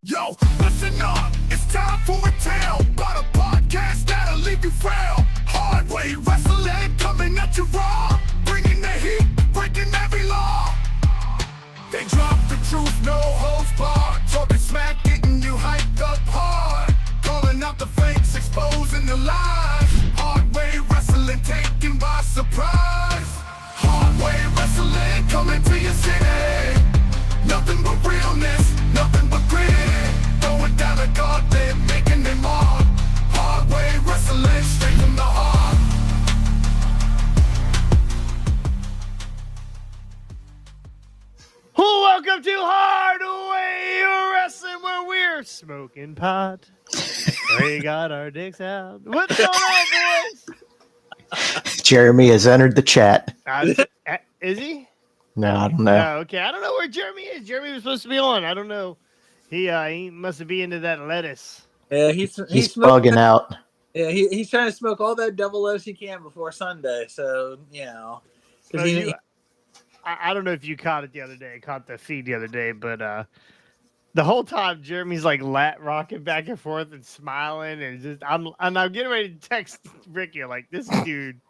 Yo, listen up, it's time for a tale about a podcast that'll leave you frail. Hard way wrestling coming at you raw, bringing the heat, breaking every law. They drop the truth, no holds barred, talking smack, getting you hyped up hard, calling out the fakes, exposing the lies. Hard way wrestling taken by surprise. Hard way wrestling coming to your city. Nothing but realness, nothing but grit. Going down the gauntlet, making them mark. Hard way wrestling, straight from the heart. Welcome to Hard Way Wrestling, where we're smoking pot. We got our dicks out. What's going on, boys? Jeremy has entered the chat. Is he? No, I don't know. Oh, okay. I don't know where Jeremy is. Jeremy was supposed to be on. I don't know. He must be into that lettuce. Yeah, He's bugging out. Yeah, he's trying to smoke all that devil lettuce he can before Sunday. So I don't know if you caught it the other day. Caught the feed the other day, but the whole time Jeremy's like rocking back and forth and smiling, and just I'm getting ready to text Ricky like, this dude,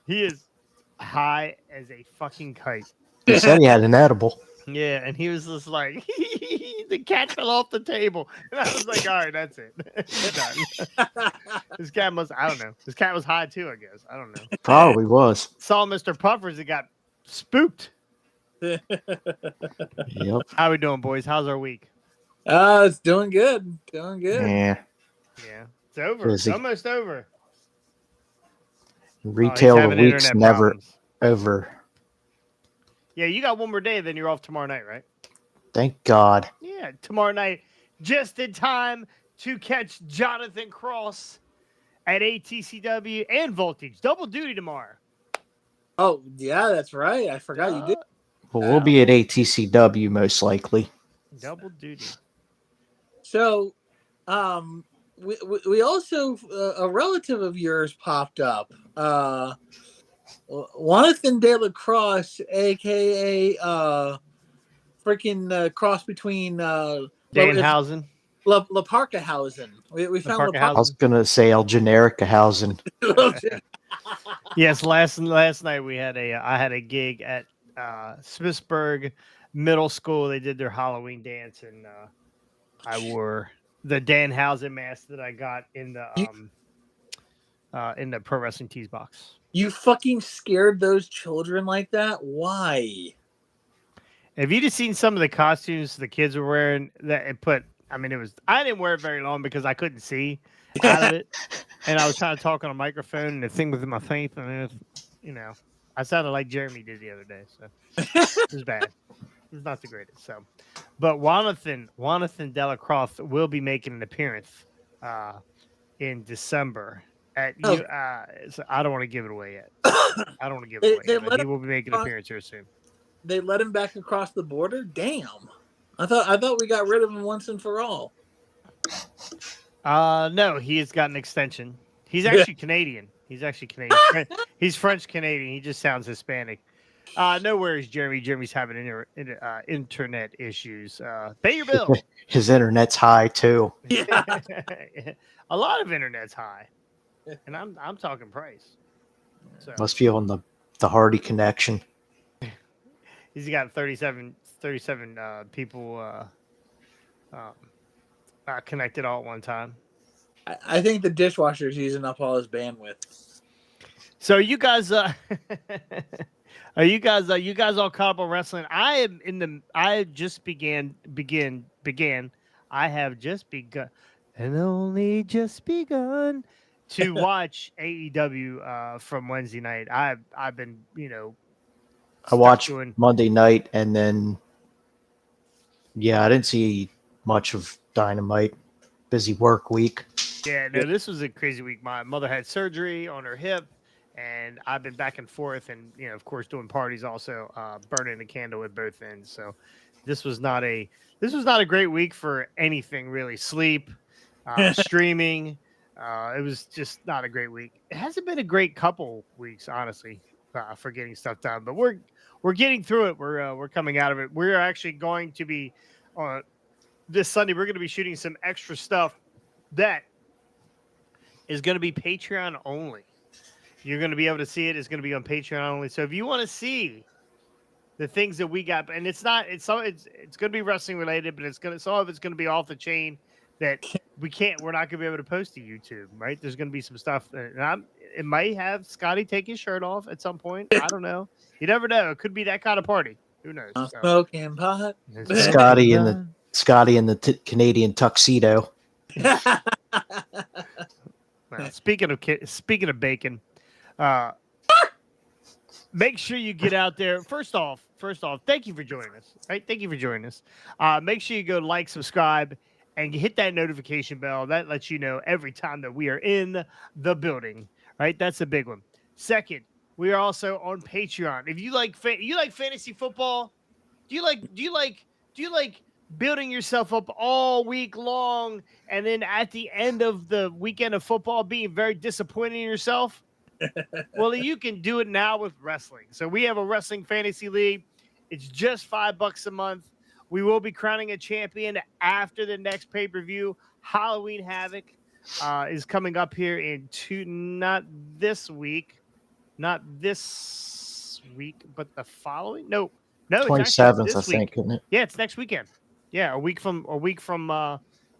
he is high as a fucking kite. He said he had an edible. Yeah, and he was just like, the cat fell off the table. And I was like, all right, that's it. Done. This cat I don't know. This cat was high too, I guess. I don't know. Probably was. Saw Mr. Puffers that got spooked. Yep. How we doing, boys? How's our week? It's doing good. Doing good. Yeah. Yeah. It's over. It's almost over. Retail the week's never over. Yeah, you got one more day, then you're off tomorrow night, right? Thank God. Yeah, tomorrow night, just in time to catch Jonathan Cross at ATCW and Voltage. Double duty tomorrow. Oh, yeah, that's right. I forgot you did. Well, we'll be at ATCW most likely. Double duty. So, we also, a relative of yours popped up. Jonathan De La Crosse, a.k.a. freaking cross between Danhausen. La Parkahausen. We found I was going to say El Genericahausen. Yes, last night I had a gig at Smithsburg Middle School. They did their Halloween dance, and I wore the Danhausen mask that I got in the Pro Wrestling Tees box. You fucking scared those children like that? Why? Have you just seen some of the costumes the kids were wearing? I didn't wear it very long because I couldn't see out of it, and I was trying to talk on a microphone, and the thing was in my face, and I sounded like Jeremy did the other day, so it was bad. It was not the greatest. So, but Jonathan De La Crosse will be making an appearance in December. So I don't want to give it away yet. I don't want to give it away yet, but he will be making an appearance here soon. They let him back across the border? Damn. I thought we got rid of him once and for all. No, he has got an extension. He's actually Canadian. He's He's French Canadian. He just sounds Hispanic. No worries, Jeremy. Jeremy's having internet issues. Pay your bill. His internet's high too. Yeah. A lot of internet's high. And I'm talking price. So must be on the Hardy connection. He's got 37 people connected all at one time. I think the dishwasher's using up all his bandwidth. So you guys are you guys all caught up on wrestling? I have just begun and only just begun to watch AEW from Wednesday night. I've been, I watched Monday night, and then I didn't see much of Dynamite. Busy work week. Yeah, no, this was a crazy week. My mother had surgery on her hip, and I've been back and forth, and of course, doing parties also, burning the candle at both ends. So this was not a great week for anything really. Sleep, streaming. It was just not a great week. It hasn't been a great couple weeks, honestly, for getting stuff done. But we're getting through it. We're coming out of it. We're actually going to be this Sunday, we're going to be shooting some extra stuff that is going to be Patreon only. You're going to be able to see it. It's going to be on Patreon only. So if you want to see the things that we got, and it's going to be wrestling related, but some of it's going to be off the chain that we're not going to be able to post to YouTube, right? There's going to be some stuff, and it might have Scotty take his shirt off at some point. I don't know. You never know. It could be that kind of party. Who knows? I'm smoking pot. Scotty in the Canadian tuxedo. Well, speaking of bacon, make sure you get out there. First off, thank you for joining us. Right, thank you for joining us. Make sure you go like, subscribe, and hit that notification bell. That lets you know every time that we are in the building. Right, that's a big one. Second, we are also on Patreon. If you like fantasy football, do you like building yourself up all week long, and then at the end of the weekend of football being very disappointed in yourself? Well, you can do it now with wrestling. So we have a wrestling fantasy league. It's just $5 a month. We will be crowning a champion after the next pay-per-view. Halloween Havoc is coming up here in not this week, but the following. No, 27th, I think, isn't it? Yeah, it's next weekend. Yeah, a week from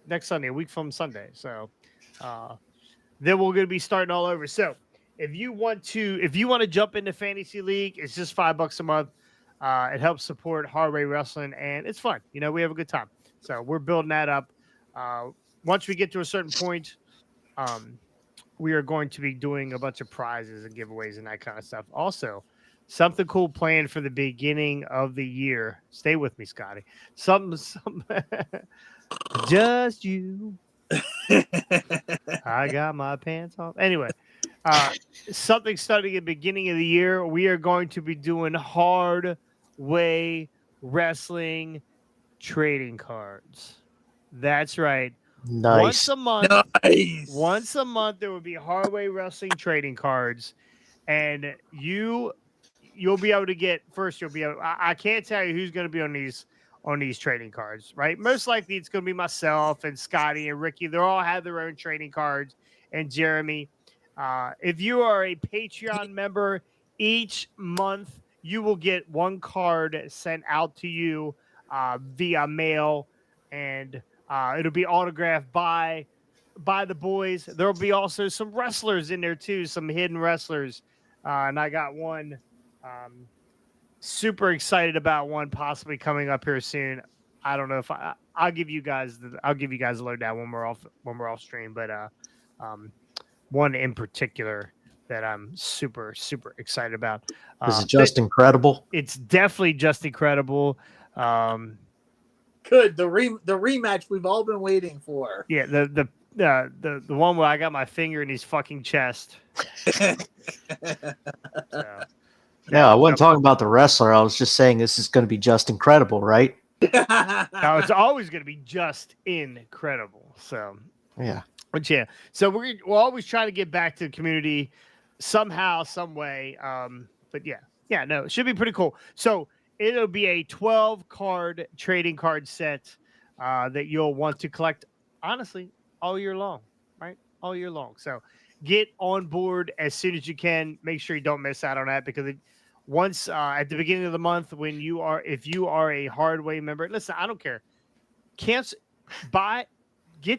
next Sunday, a week from Sunday. So then we're going to be starting all over. So if you want to jump into fantasy league, it's just $5 a month. It helps support Hardway Wrestling, and it's fun. We have a good time. So we're building that up. Once we get to a certain point, we are going to be doing a bunch of prizes and giveaways and that kind of stuff. Also, something cool planned for the beginning of the year. Stay with me, Scotty. Some just you. I got my pants off. Anyway, something starting at the beginning of the year. We are going to be doing hard way wrestling trading cards. That's right. Nice. Once a month, there will be Hardway Wrestling trading cards, and you'll be able to get first. I can't tell you who's going to be on these trading cards, right? Most likely, it's going to be myself and Scotty and Ricky. They all have their own trading cards, and Jeremy. If you are a Patreon member, each month you will get one card sent out to you via mail, and it'll be autographed by the boys. There'll be also some wrestlers in there too, some hidden wrestlers. And I got one. Super excited about one possibly coming up here soon. I don't know if I'll give you guys a lowdown when we're off stream, but one in particular that I'm super excited about. Is it just incredible? It's definitely just incredible. Good. The rematch we've all been waiting for. Yeah, the one where I got my finger in his fucking chest. Yeah, I wasn't talking about the wrestler. I was just saying this is going to be just incredible, right? No, it's always going to be just incredible. So yeah, but yeah. So we're always trying to get back to the community somehow, some way. But yeah, no, it should be pretty cool. So it'll be a 12-card trading card set that you'll want to collect, honestly, all year long, right? All year long. So get on board as soon as you can. Make sure you don't miss out on that, because once at the beginning of the month, if you are a Hardway member, listen, I don't care. Get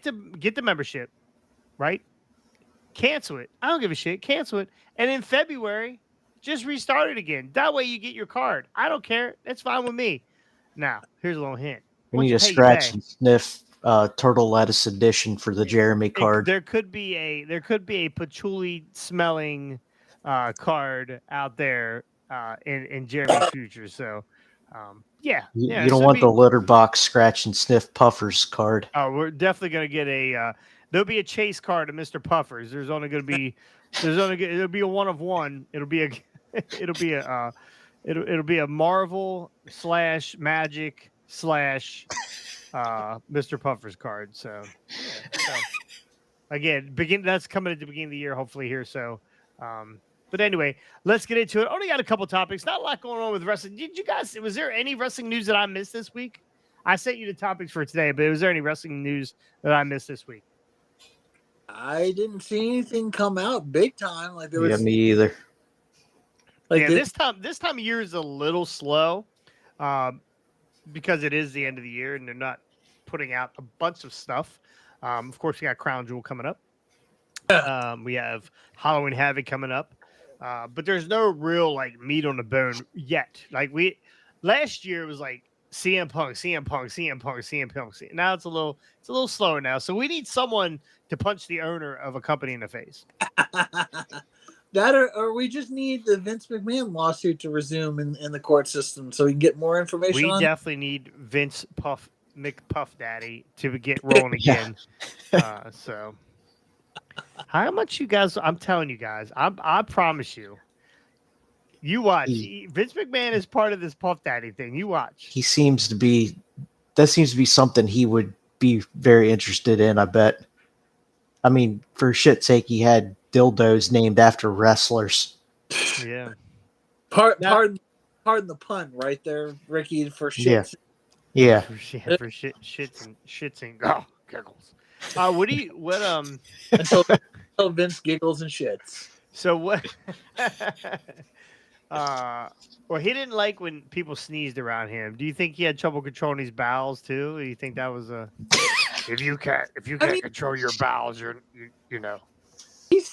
the membership, right? Cancel it. I don't give a shit. Cancel it. And in February, just restart it again. That way you get your card. I don't care. That's fine with me. Now, here's a little hint. We need a scratch and sniff turtle lettuce edition for the Jeremy card. There could be a patchouli smelling card out there in Jeremy's future. So yeah. You don't want the litter box scratch and sniff puffers card. Oh, we're definitely gonna get there'll be a chase card of Mr. Puffers. It'll be a one of one. It'll be a Marvel / Magic / Mr. Puffers card. So, again, that's coming at the beginning of the year, hopefully here. So, but anyway, let's get into it. Only got a couple topics. Not a lot going on with wrestling. Was there any wrestling news that I missed this week? I sent you the topics for today, but was there any wrestling news that I missed this week? I didn't see anything come out big time. Like there Yeah, was me either. like Yeah, this time of year is a little slow, because it is the end of the year and they're not putting out a bunch of stuff. Of course, we got Crown Jewel coming up. We have Halloween Havoc coming up, but there's no real like meat on the bone yet. Like last year was like CM Punk, CM Punk, CM Punk, CM Punk. Now it's a little slower now. So we need someone to punch the owner of a company in the face. that or we just need the Vince McMahon lawsuit to resume in the court system so we can get more information We on definitely need Vince McPuff Daddy to get rolling again. So how much you guys? I'm telling you guys, I promise you. You watch. Vince McMahon is part of this Puff Daddy thing. You watch. He seems to be. That seems to be something he would be very interested in. I bet. I mean, for shit's sake, he had dildos named after wrestlers. Yeah. Pardon the pun, right there, Ricky. For shit. Yeah. For shits and giggles. Until Vince giggles and shits. So what? Well, he didn't like when people sneezed around him. Do you think he had trouble controlling his bowels too? Or you think that was a? If you can't control your bowels, you know.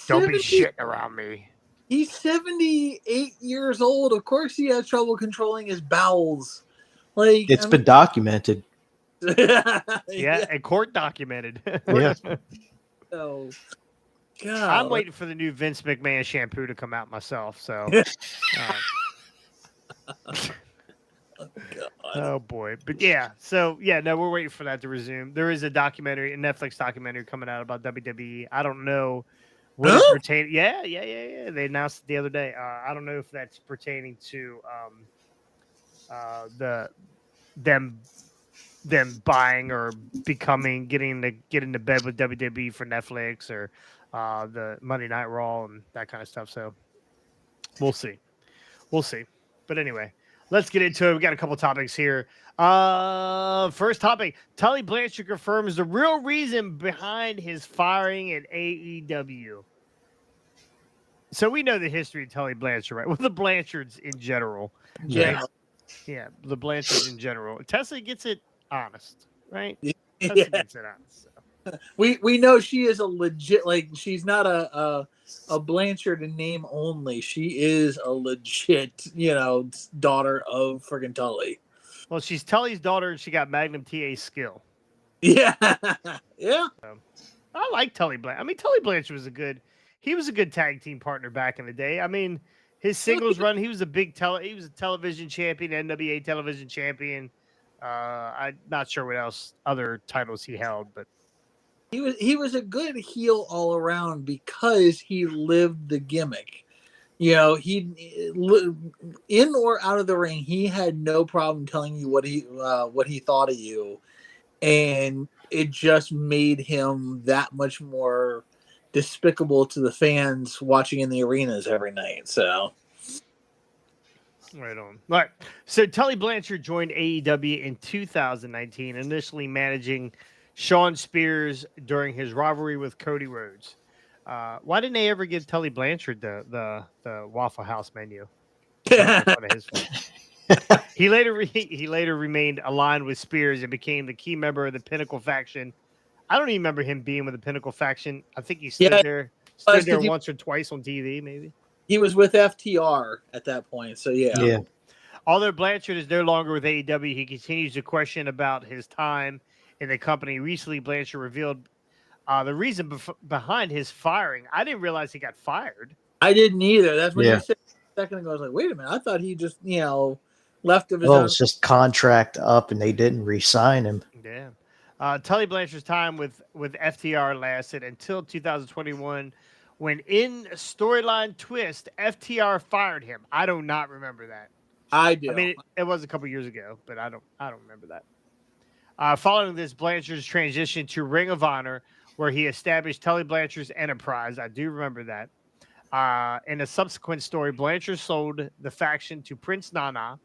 Don't be shitting around me. He's 78 years old. Of course, he has trouble controlling his bowels. Like It's been documented. Yeah, and court documented. Yeah. Oh, God. I'm waiting for the new Vince McMahon shampoo to come out myself. So, oh boy, but yeah. So yeah, no, we're waiting for that to resume. There is a documentary, a Netflix documentary coming out about WWE. I don't know what it's pertaining. Yeah. They announced it the other day. I don't know if that's pertaining to them buying or getting into bed with WWE for Netflix or the Monday Night Raw and that kind of stuff. So we'll see. But anyway, let's get into it. We got a couple topics here. First topic: Tully Blanchard confirms the real reason behind his firing at AEW. So we know the history of Tully Blanchard, right? Well, the Blanchards in general. Yeah. Yeah, the Blanchards in general. Tesla gets it honest, right? Yeah. Tesla gets it honest. So. We know she is a legit, like, she's not a Blanchard in name only. She is a legit, daughter of friggin' Tully. Well, she's Tully's daughter, and she got Magnum TA skill. Yeah, yeah. So, I like Tully Blanchard. I mean, Tully Blanchard was a good tag team partner back in the day. I mean, his singles run, he was a television champion, NWA television champion. I'm not sure what else other titles he held, but he was a good heel all around because he lived the gimmick. He in or out of the ring, he had no problem telling you what he thought of you, and it just made him that much more despicable to the fans watching in the arenas every night. So. Right on. All right. So Tully Blanchard joined AEW in 2019, initially managing Shawn Spears during his rivalry with Cody Rhodes. Why didn't they ever give Tully Blanchard the Waffle House menu? He later remained aligned with Spears and became the key member of the Pinnacle faction. I don't even remember him being with the Pinnacle faction. I think he stood there once or twice on TV, maybe. He was with FTR at that point, so yeah. Yeah. Although Blanchard is no longer with AEW, he continues to question about his time in the company. Recently, Blanchard revealed the reason behind his firing. I didn't realize he got fired. I didn't either. That's when you said a second ago. I was like, wait a minute. I thought he just, left of his own. It was just contract up and they didn't re-sign him. Yeah. Tully Blanchard's time with FTR lasted until 2021 when in a storyline twist, FTR fired him. I do not remember that. I do. I mean, it was a couple years ago, but I don't remember that. Following this, Blanchard's transition to Ring of Honor, where he established Tully Blanchard's enterprise. I do remember that. In a subsequent story, Blanchard sold the faction to Prince Nana,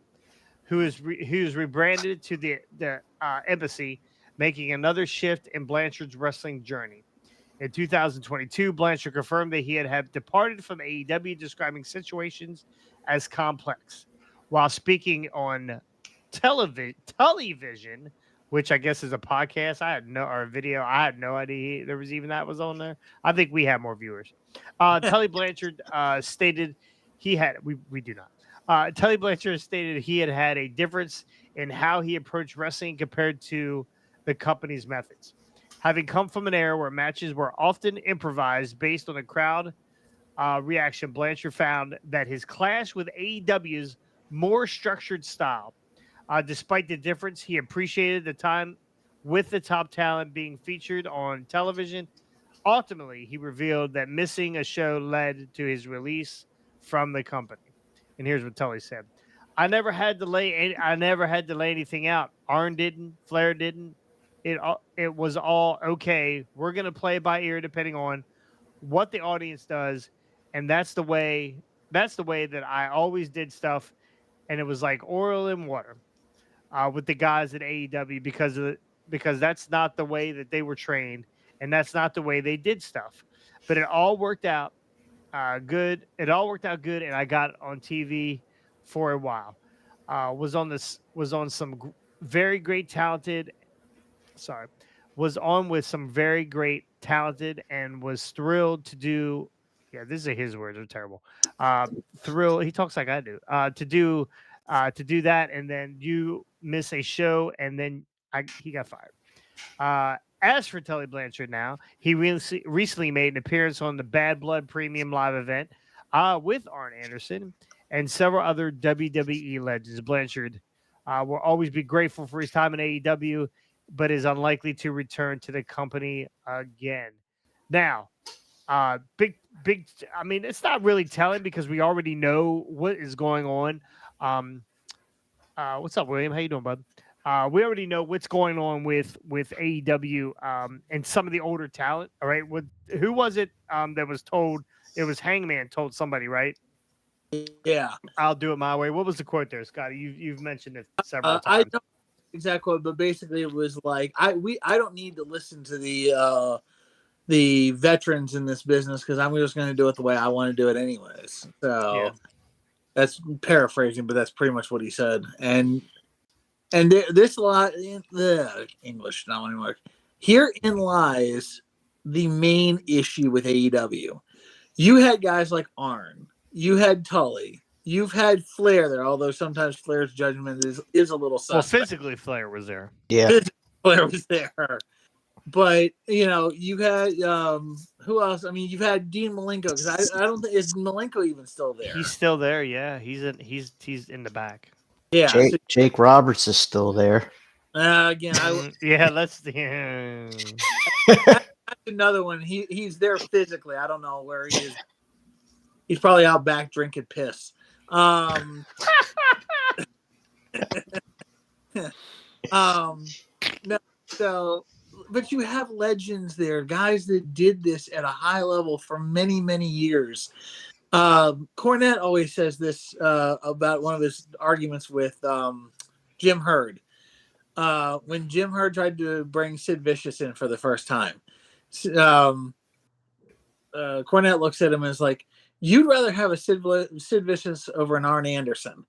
who's rebranded to the embassy, making another shift in Blanchard's wrestling journey. In 2022, Blanchard confirmed that he had departed from AEW, describing situations as complex. While speaking on television, which I guess is a podcast, or a video. I had no idea there was even that was on there. I think we have more viewers. Tully Blanchard stated we do not. Tully Blanchard stated he had a difference in how he approached wrestling compared to the company's methods. Having come from an era where matches were often improvised based on the crowd reaction, Blanchard found that his clash with AEW's more structured style. Despite the difference, he appreciated the time with the top talent being featured on television. Ultimately, he revealed that missing a show led to his release from the company. And here's what Tully said: I never had to lay anything out. Arn didn't. Flair didn't. It was all okay. We're gonna play by ear depending on what the audience does, and that's the way that I always did stuff. And it was like oil and water with the guys at AEW because that's not the way that they were trained, and that's not the way they did stuff. But it all worked out good. It all worked out good, and I got on TV for a while. Was on some very great talented. Sorry, was on with some very great talented, and was thrilled to do. Yeah, this is his words. Are terrible. Thrill. He talks like I do. To do that, and then you miss a show, and then he got fired. As for Tully Blanchard now, he recently made an appearance on the Bad Blood Premium Live event with Arn Anderson and several other WWE legends. Blanchard will always be grateful for his time in AEW, but is unlikely to return to the company again. Now, big. I mean, it's not really telling because we already know what is going on. What's up, William? How you doing, bud? We already know what's going on with AEW and some of the older talent. All right, who was it that was told? It was Hangman told somebody, right? Yeah, I'll do it my way. What was the quote there, Scotty? You've mentioned it several I times. don't exactly, but basically it was like I don't need to listen to the veterans in this business because I'm just going to do it the way I want to do it anyways. So Yeah. that's paraphrasing, but that's pretty much what he said. And this lot English not anymore. Herein lies the main issue with AEW. You had guys like Arn, you had Tully, you've had Flair there, although sometimes Flair's judgment is a little suspect. Well, physically, Flair was there. Yeah. Flair was there. But you had who else? I mean, you've had Dean Malenko because I don't think is Malenko even still there. He's still there. Yeah, he's in the back. Yeah, Jake Roberts is still there. Again, That's another one. He's there physically. I don't know where he is. He's probably out back drinking piss. No, so. But you have legends there, guys that did this at a high level for many, many years. Cornette always says this about one of his arguments with Jim Herd. When Jim Herd tried to bring Sid Vicious in for the first time, Cornette looks at him and is like, you'd rather have a Sid Vicious over an Arn Anderson.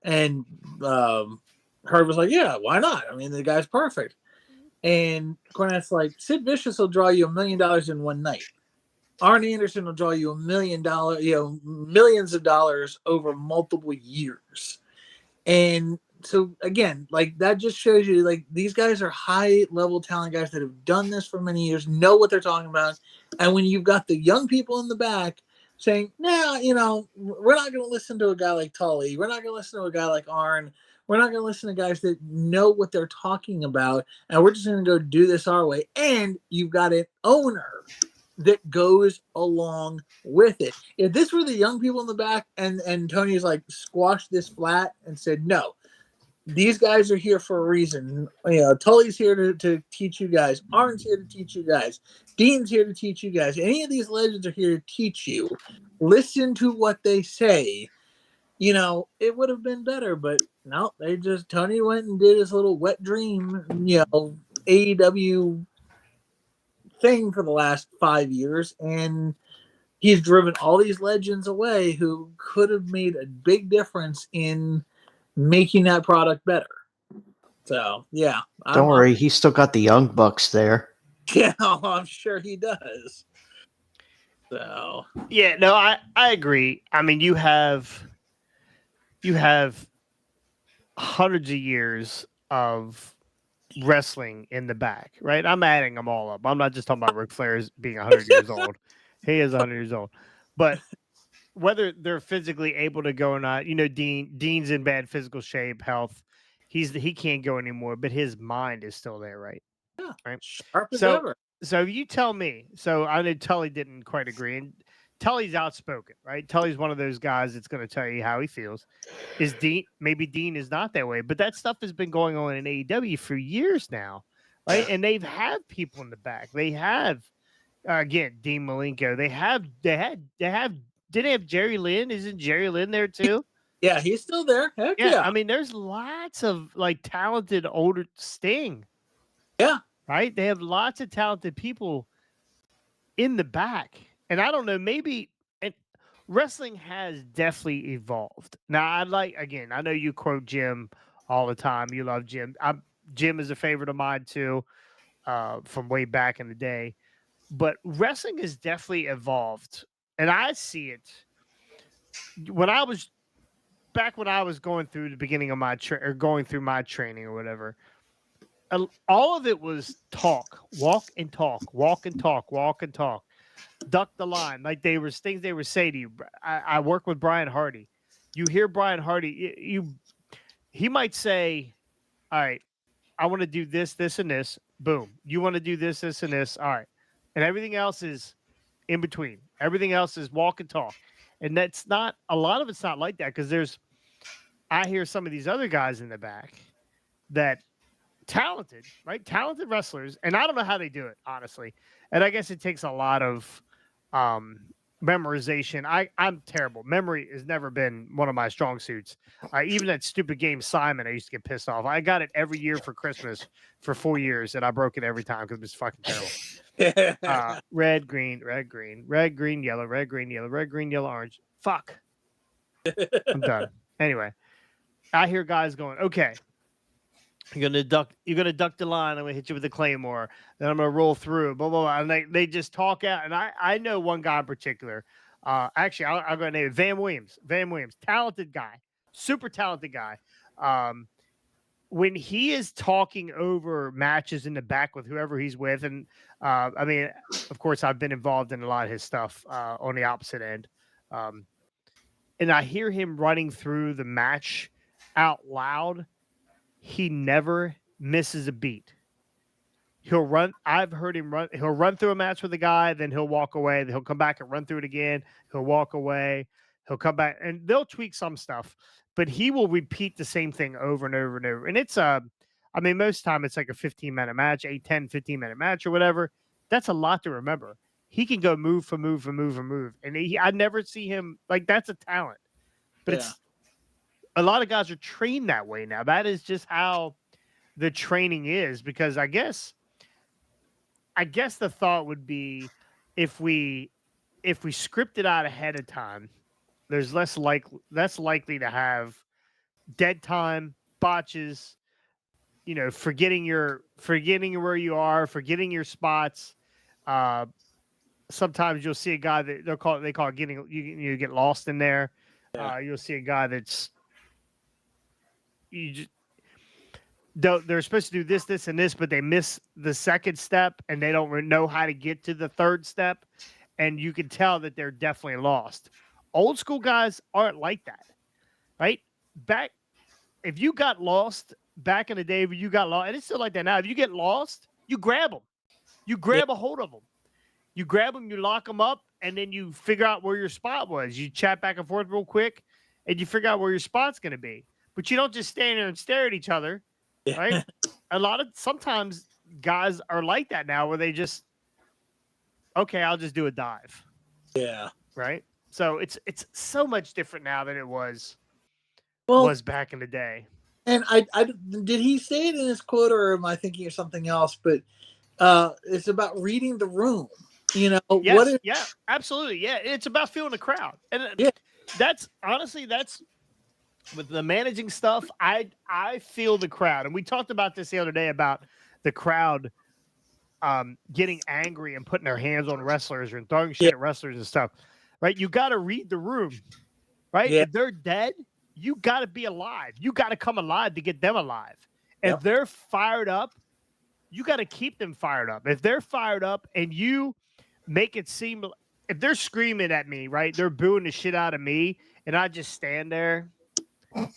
And Herd was like, yeah, why not? I mean, the guy's perfect. And Cornette's like, Sid Vicious will draw you $1 million in one night. Arn Anderson will draw you $1 million, millions of dollars over multiple years. And so again, like that just shows you like these guys are high level talent guys that have done this for many years, know what they're talking about. And when you've got the young people in the back saying, nah, we're not going to listen to a guy like Tully. We're not going to listen to a guy like Arn. We're not going to listen to guys that know what they're talking about, and we're just going to go do this our way. And you've got an owner that goes along with it. If this were the young people in the back and Tony's like squashed this flat and said, no, these guys are here for a reason. Tully's here to teach you guys. Arn's here to teach you guys. Dean's here to teach you guys. Any of these legends are here to teach you. Listen to what they say. you know, it would have been better, but no, Tony went and did his little wet dream, you know, AEW thing for the last 5 years, and he's driven all these legends away who could have made a big difference in making that product better. So yeah, Don't worry, he's still got the Young Bucks there. yeah, I'm sure he does. So Yeah, no, I agree. I mean, you have hundreds of years of wrestling in the back, right? I'm adding them all up. I'm not just talking about Ric Flair's being 100 years old. He is 100 years old. But whether they're physically able to go or not, you know, Dean's in bad physical shape, health. He can't go anymore, but his mind is still there, right? yeah, Right. sharp as So ever. so you tell me. So I know Tully didn't quite agree, and Tully's outspoken, right? Tully's one of those guys that's going to tell you how he feels. Is Dean is not that way, but that stuff has been going on in AEW for years now, right? And they've had people in the back. They have again Dean Malenko. They have didn't they have Jerry Lynn? Isn't Jerry Lynn there too? Yeah, he's still there. Heck Yeah, yeah. I mean, there's lots of like talented older Sting. Yeah. Right? They have lots of talented people in the back. And I don't know, maybe and wrestling has definitely evolved. Now, again, I know you quote Jim all the time. You love Jim. Jim is a favorite of mine too, from way back in the day. But wrestling has definitely evolved. And I see it when I was when I was going through the beginning of my or going through my training or whatever. All of it was talk, walk and talk, walk and talk, walk and talk. Duck the line. Like they were things they would say to you. I work with Brian Hardy. You hear Brian Hardy, he might say, all right, I want to do this, this, and this. Boom. You want to do this, this, and this. All right. And everything else is in between. Everything else is walk and talk. And that's not a lot of it's not like that because I hear some of these other guys in the back that talented, right? Talented wrestlers, and I don't know how they do it, honestly. And I guess it takes a lot of memorization. I'm terrible. Memory has never been one of my strong suits. Even that stupid game Simon, I used to get pissed off. I got it every year for Christmas for 4 years, and I broke it every time because it was fucking terrible. Red, green, red, green, red, green, yellow, red, green, yellow, red, green, yellow, orange. Fuck. I'm done. Anyway, I hear guys going, okay. You're gonna duck the line. I'm gonna hit you with the claymore. Then I'm gonna roll through. Blah blah blah. And they just talk out. And I know one guy in particular. Actually, I'll go name it Van Williams. Van Williams, talented guy, super talented guy. When he is talking over matches in the back with whoever he's with, and I mean, of course, I've been involved in a lot of his stuff on the opposite end, and I hear him running through the match out loud. He never misses a beat. He'll run. I've heard him run. He'll run through a match with a guy, then he'll walk away. Then he'll come back and run through it again. He'll walk away. He'll come back, and they'll tweak some stuff, but he will repeat the same thing over and over and over. And it's I mean, most time it's like a 15-minute match, 15-minute match or whatever. That's a lot to remember. He can go move for move for move for move, and I never see him like that's a talent. But it's a lot of guys are trained that way now. That is just how the training is. Because I guess the thought would be if we script it out ahead of time, there's less likely to have dead time, botches, forgetting where you are, forgetting your spots. Sometimes you'll see a guy that they call it getting you get lost in there. You'll see a guy that's they're supposed to do this, this, and this, but they miss the second step and they don't know how to get to the third step. And you can tell that they're definitely lost. Old school guys aren't like that, right? If you got lost back in the day, when you got lost, and it's still like that now. If you get lost, you grab them. You grab a hold of them. You grab them, you lock them up, and then you figure out where your spot was. You chat back and forth real quick, and you figure out where your spot's going to be. But you don't just stand there and stare at each other, right? Sometimes guys are like that now, where they just, okay, I'll just do a dive. Yeah. Right. So it's so much different now than it was Well, was back in the day. and I did he say it in his quote, or am I thinking of something else? But it's about reading the room. You know what? Yes, yeah, absolutely. Yeah, it's about feeling the crowd. And Yeah. that's honestly that's with the managing stuff. I feel the crowd. And we talked about this the other day about the crowd getting angry and putting their hands on wrestlers and throwing Yeah. shit at wrestlers and stuff. Right? You got to read the room. Right? Yeah. If they're dead, you got to be alive. You got to come alive to get them alive. If Yep. they're fired up, you got to keep them fired up. If they're fired up and you make it seem, if they're screaming at me, right, they're booing the shit out of me, and I just stand there,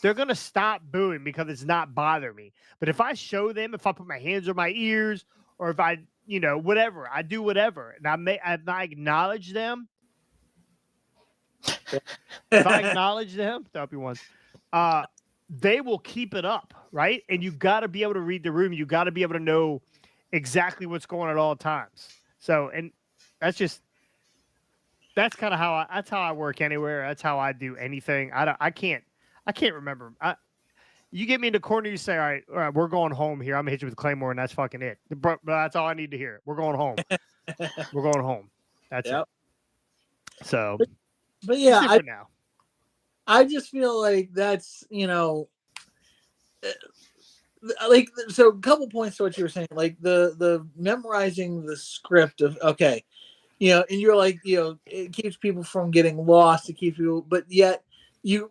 they're gonna stop booing because it's not bothering me. But if I show them, if I put my hands on my ears, or if I, whatever, I do whatever, and I acknowledge them. If I acknowledge them, to help you once, they will keep it up, right? And you got to be able to read the room. You got to be able to know exactly what's going on at all times. So, and that's kind of that's how I work anywhere. That's how I do anything. I can't remember. You get me in the corner, you say, all right, we're going home here. I'm gonna hit you with Claymore, and that's fucking it. But that's all I need to hear. We're going home. We're going home. That's Yep. it. So, But it's yeah, different now. I just feel like that's like, so a couple points to what you were saying, like the memorizing the script of, okay, and you're like, it keeps people from getting lost, it keeps people, but yet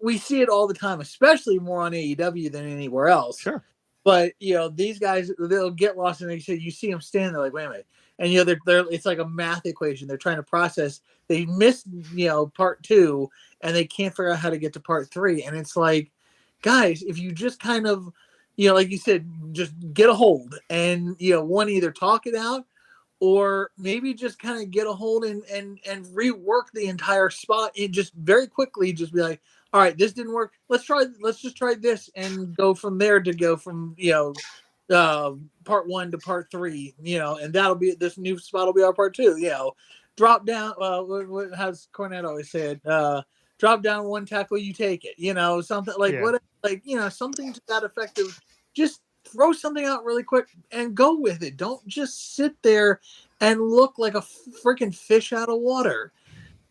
we see it all the time, especially more on AEW than anywhere else. Sure. But these guys, they'll get lost, and you see them standing there like, wait a minute, and they're it's like a math equation. They're trying to process. They missed part 2, and they can't figure out how to get to part 3, and it's like, guys, if you just kind of like you said, just get a hold, and one, either talk it out, or maybe just kind of get a hold and rework the entire spot. It just very quickly just be like, all right, this didn't work. Let's just try this, and go from there, to go from part 1 to part 3, and that'll be, this new spot will be our part 2. Drop down. What has Cornette always said? Drop down one tackle, you take it. Something like, Yeah. what, like, something to that effect of just throw something out really quick and go with it. Don't just sit there and look like a freaking fish out of water.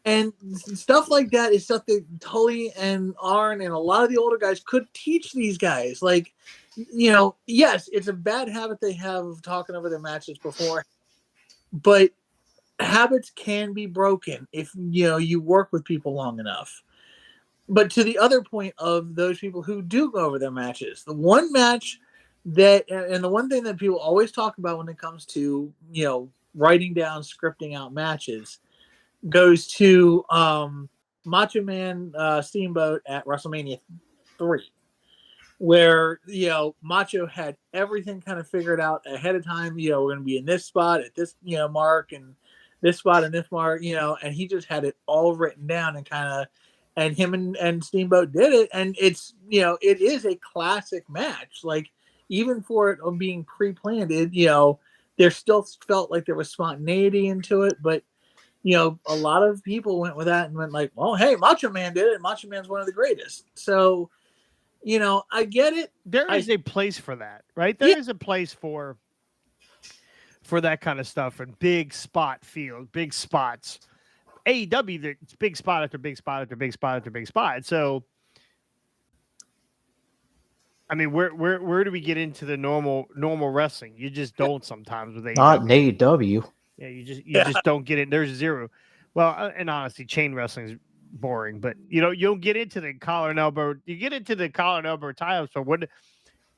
And stuff like that is stuff that Tully and Arn and a lot of the older guys could teach these guys. Like, yes, it's a bad habit they have of talking over their matches before, but habits can be broken if you work with people long enough. But to the other point of those people who do go over their matches, the one match that, and the one thing that people always talk about when it comes to writing down, scripting out matches, goes to Macho Man Steamboat at WrestleMania 3, where Macho had everything kind of figured out ahead of time. We're going to be in this spot at this mark, and this spot and this mark, and he just had it all written down, and kind of, and him and Steamboat did it, and it's it is a classic match. Like, even for it being pre-planned, there still felt like there was spontaneity into it, but a lot of people went with that and went like, well, hey, Macho Man did it. Macho Man's one of the greatest. So, I get it. There is a place for that, right? There is a place for that kind of stuff, and big spot field, big spots. AEW, it's big spot after big spot after big spot after big spot. So, I mean, where do we get into the normal wrestling? You just don't sometimes with AEW. Not in AEW. Yeah, you just don't get it. There's zero. Well, and honestly, chain wrestling is boring, but you don't get into the collar and elbow. You get into the collar and elbow tie-ups. So what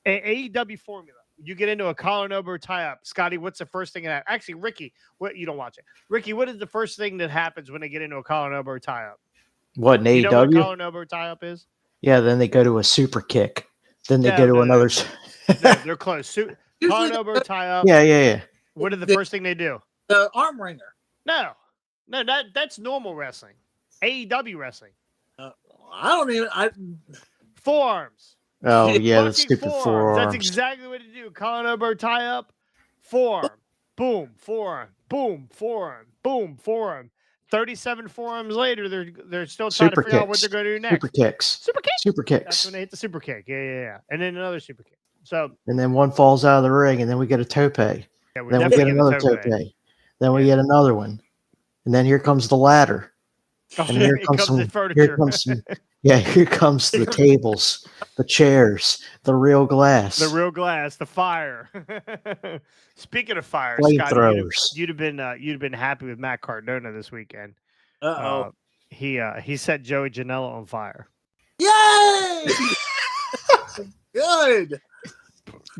AEW formula? You get into a collar and elbow tie-up. Scotty, what's the first thing that actually, Ricky, what, you don't watch it. Ricky, what is the first thing that happens when they get into a collar and elbow tie-up? What, in You know what AEW? collar and elbow tie-up is? Yeah, then they go to a super kick. Then they go to another. No, they're close. Collar and elbow tie-up. Yeah. What is the first thing they do? The arm wringer. No, that's normal wrestling. AEW wrestling. I don't even. Forearms. Oh yeah, the stupid Forearms. forearms. That's exactly what to do. Collar and elbow tie up. Forearm. Boom. Forearm. Boom. Forearm. Boom. Forearm. 37 forums later, they're still trying to Super figure out what kicks. they're going to do next. Super kicks. Super kick. Super That's kicks. when they hit the super kick. Yeah. And then another super kick. So And then one falls out of the ring, and then we get a tope. yeah, Then we definitely get getting another a tope. tope. Then we Yeah. get another one. And then here comes the ladder. Oh, And here comes the some furniture. here comes some here comes the tables, the chairs, the real glass. The real glass, the fire. Speaking of fire, Scotty, flamethrowers. you'd have been happy with Matt Cardona this weekend. Uh-oh. He set Joey Janela on fire. Yay! Good.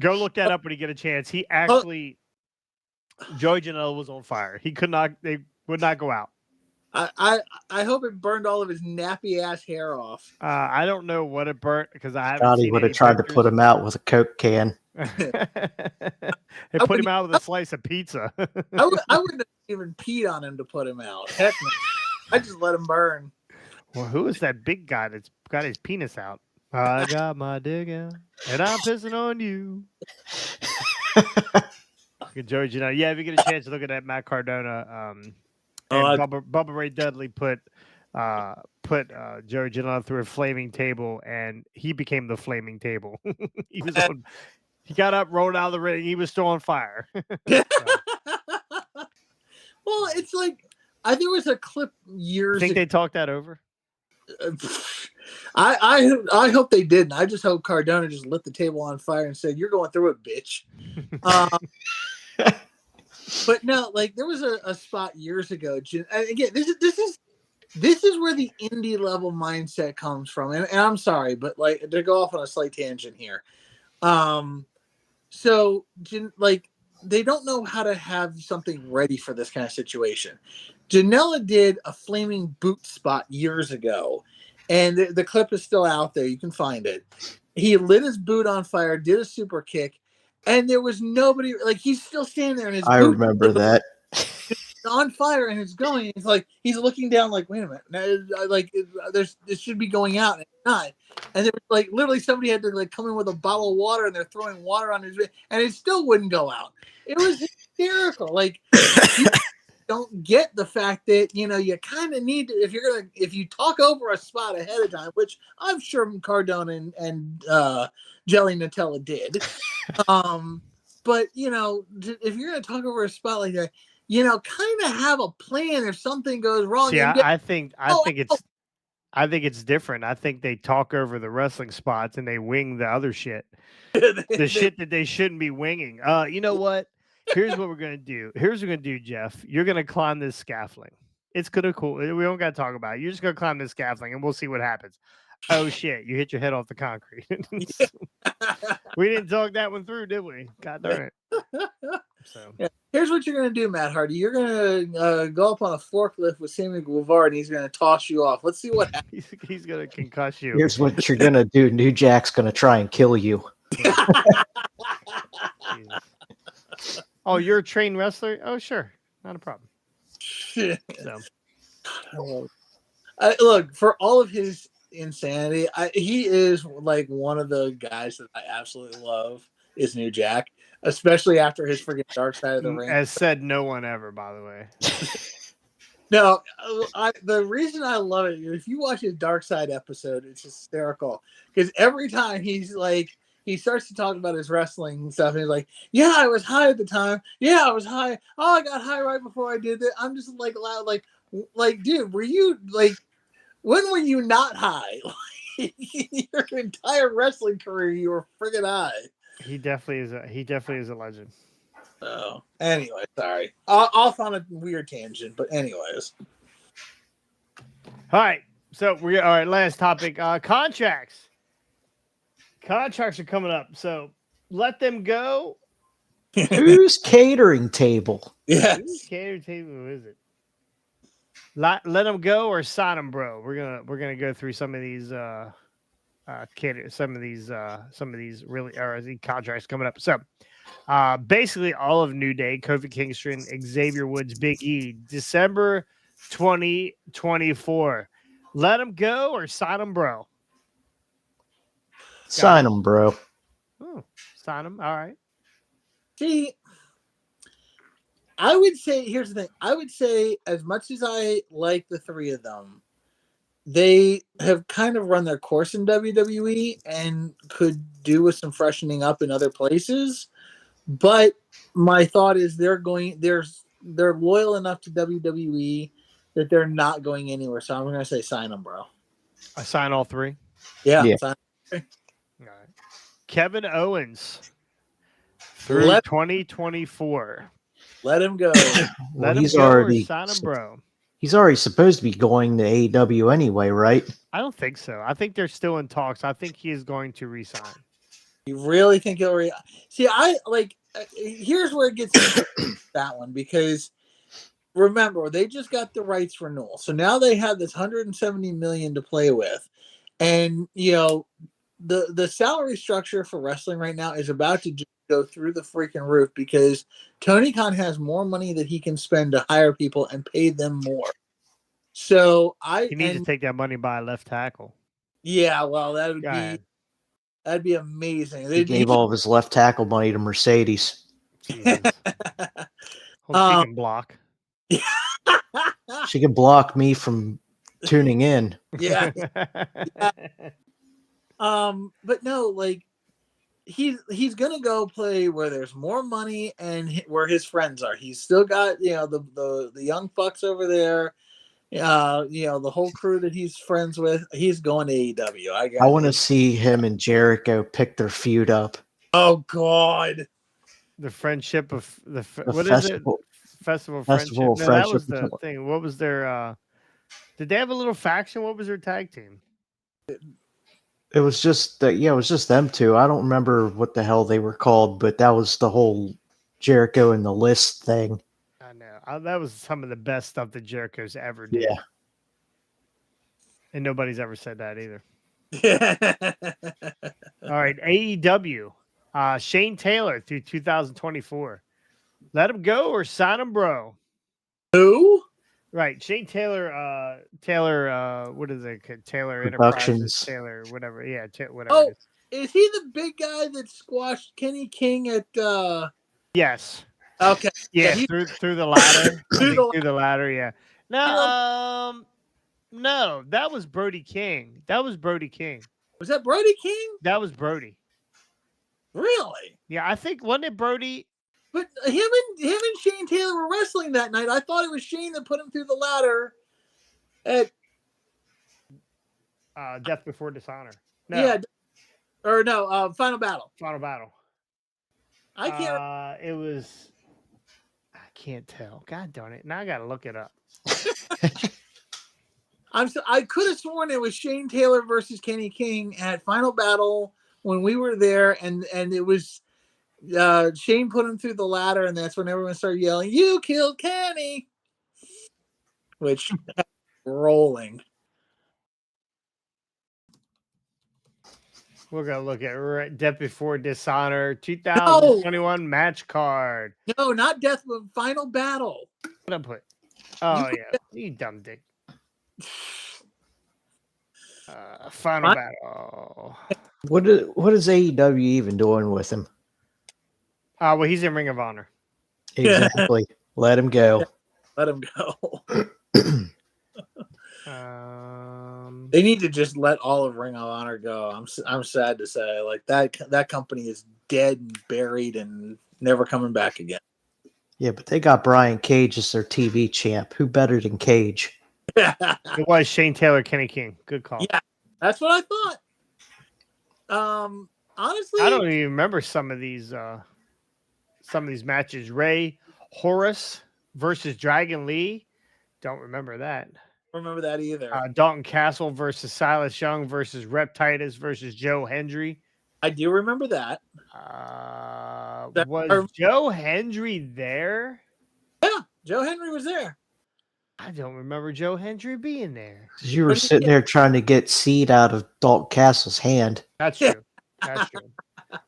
Go look that up when you get a chance. He actually, Joey Janela was on fire. He could not. They would not go out. I hope it burned all of his nappy ass hair off. I don't know what it burnt because I haven't Scotty seen would any have tried to pictures. put him out with a Coke can. They put him out with a slice of pizza. I wouldn't have even peed on him to put him out. Heck no. I just let him burn. Well, who is that big guy that's got his penis out? I got my dick out, and I'm pissing on you. Joey Janela. Yeah, if you get a chance to look at that Matt Cardona. Bubba Ray Dudley put Joey Janela through a flaming table, and he became the flaming table. He got up, rolled out of the ring. He was still on fire. Well, it's like there was a clip years. Think they talked that over? I hope they didn't. I just hope Cardona just lit the table on fire and said, "You're going through it, bitch." But no, like there was a spot years ago. Again, this is where the indie level mindset comes from, and I'm sorry, but like to go off on a slight tangent here. So like they don't know how to have something ready for this kind of situation. Janela did a flaming boot spot years ago, and the clip is still out there. You can find it. He lit his boot on fire, did a super kick, and there was nobody. Like he's still standing there, and his boot remember that. on fire, and it's going. It's like he's looking down, like, wait a minute, like this should be going out, and it's not. And there was like literally somebody had to like come in with a bottle of water, and they're throwing water on his, and it still wouldn't go out. It was hysterical. Like you don't get the fact that you kind of need to if you talk over a spot ahead of time, which I'm sure Cardona and Jelly Nutella did. But if you're gonna talk over a spot like that, kind of have a plan if something goes wrong. See, I think it's different. I think they talk over the wrestling spots and they wing the other shit. The shit that they shouldn't be winging. You know what? Here's what we're gonna do. Here's what we're gonna do, Jeff. You're gonna climb this scaffolding. It's gonna cool. We don't gotta talk about it. You're just gonna climb this scaffolding and we'll see what happens. Oh shit! You hit your head off the concrete. We didn't talk that one through, did we? God darn it. So here's what you're gonna do, Matt Hardy. You're gonna go up on a forklift with Sammy Guevara, and he's gonna toss you off. Let's see what happens. He's gonna concuss you. Here's what you're gonna do. New Jack's gonna try and kill you. Oh, you're a trained wrestler? Oh, sure, not a problem. So, look, for all of his insanity, he is like one of the guys that I absolutely love. Is New Jack, especially after his freaking Dark Side of the Ring. As said, no one ever, by the way. No, the reason I love it, if you watch his Dark Side episode, it's hysterical because every time he starts to talk about his wrestling and stuff, and he's like, "Yeah, I was high at the time. Yeah, I was high. Oh, I got high right before I did it." I'm just like loud, like, dude, were you like, when were you not high? Your entire wrestling career, you were friggin' high. He definitely is a legend. Oh, anyway, sorry. Off on a weird tangent, but anyways. All right, so all right. Last topic: contracts. Contracts are coming up, so let them go. Whose catering table? Yeah, whose catering table is it? Let them go or sign them, bro. We're gonna go through some of these some of these really contracts coming up. So basically all of New Day, Kofi Kingston, Xavier Woods, Big E, December 2024. Let them go or sign them, bro. Sign them, bro. Oh, sign them. All right. See, I would say here's the thing. I would say as much as I like the three of them, they have kind of run their course in WWE and could do with some freshening up in other places. But my thought is they're loyal enough to WWE that they're not going anywhere. So I'm going to say sign them, bro. I sign all three. Yeah, Yeah. sign 'em. All right. Kevin Owens through Let 2024. let him go. Well, Let him he's go or already sign him, bro. he's already supposed to be going to AEW anyway, right? I don't think so. I think they're still in talks. I think he is going to resign. You really think he'll see? I like. Here's where it gets interesting that one because remember they just got the rights renewal, so now they have this 170 million to play with, and the salary structure for wrestling right now is about to just go through the freaking roof because Tony Khan has more money that he can spend to hire people and pay them more. So He needs to take that money by left tackle. yeah, well that would God, that'd be amazing. He gave all of his left tackle money to Mercedes. Jesus. Hope she can block. She can block me from tuning in. Yeah. But no, like he's gonna go play where there's more money and where his friends are. He's still got the young fucks over there. The whole crew that he's friends with. He's going to AEW. I want to see him and Jericho pick their feud up. Oh God. The friendship of The what festival, is it? Festival of Festival Friendship. of No, that Friendship was or the something. thing. What was their? Did they have a little faction? What was their tag team? It was just that, yeah, it was just them two. I don't remember what the hell they were called, but that was the whole Jericho and the list thing. I know that was some of the best stuff that Jericho's ever did. Yeah. And nobody's ever said that either. All right, AEW. Shane Taylor through 2024. Let him go or sign him, bro. Who? Right, Shane Taylor. What is it? Taylor Productions. Enterprises. Taylor, whatever. Yeah, whatever. Oh, it is he the big guy that squashed Kenny King at? Yes. Okay. Yeah, he- through the ladder. Through the Through the ladder. Yeah. No, no, that was Brody King. Was that Brody King? That was Brody. Really? Yeah, I think wasn't it Brody? But him and Shane Taylor were wrestling that night. I thought it was Shane that put him through the ladder. At Death Before Dishonor. No. yeah, or no, Final Battle. Final Battle. I can't. It was. I can't tell. God darn it! Now I gotta look it up. I could have sworn it was Shane Taylor versus Kenny King at Final Battle when we were there, and it was Shane put him through the ladder, and that's when everyone started yelling, "You killed Kenny!" Which rolling. We're gonna look at Death Before Dishonor 2021 match card. No, not Death, but Final Battle. What I put? Oh yeah, you dumb dick. Final Battle. What is AEW even doing with him? Well, he's in Ring of Honor. Exactly. Let him go. Let him go. Um, They need to just let all of Ring of Honor go. I'm sad to say, like that company is dead and buried and never coming back again. Yeah, but they got Brian Cage as their TV champ. Who better than Cage? it was Shane Taylor, Kenny King. Good call. Yeah, that's what I thought. Honestly, I don't even remember some of these matches. Ray Horace versus Dragon Lee. Don't remember that. remember that either. Dalton Castle versus Silas Young versus Rep Titus versus Joe Hendry. I do remember that. Was Joe Hendry there? Yeah, Joe Henry was there. I don't remember Joe Hendry being there. You were sitting there trying to get seed out of Dalton Castle's hand. That's true. That's true.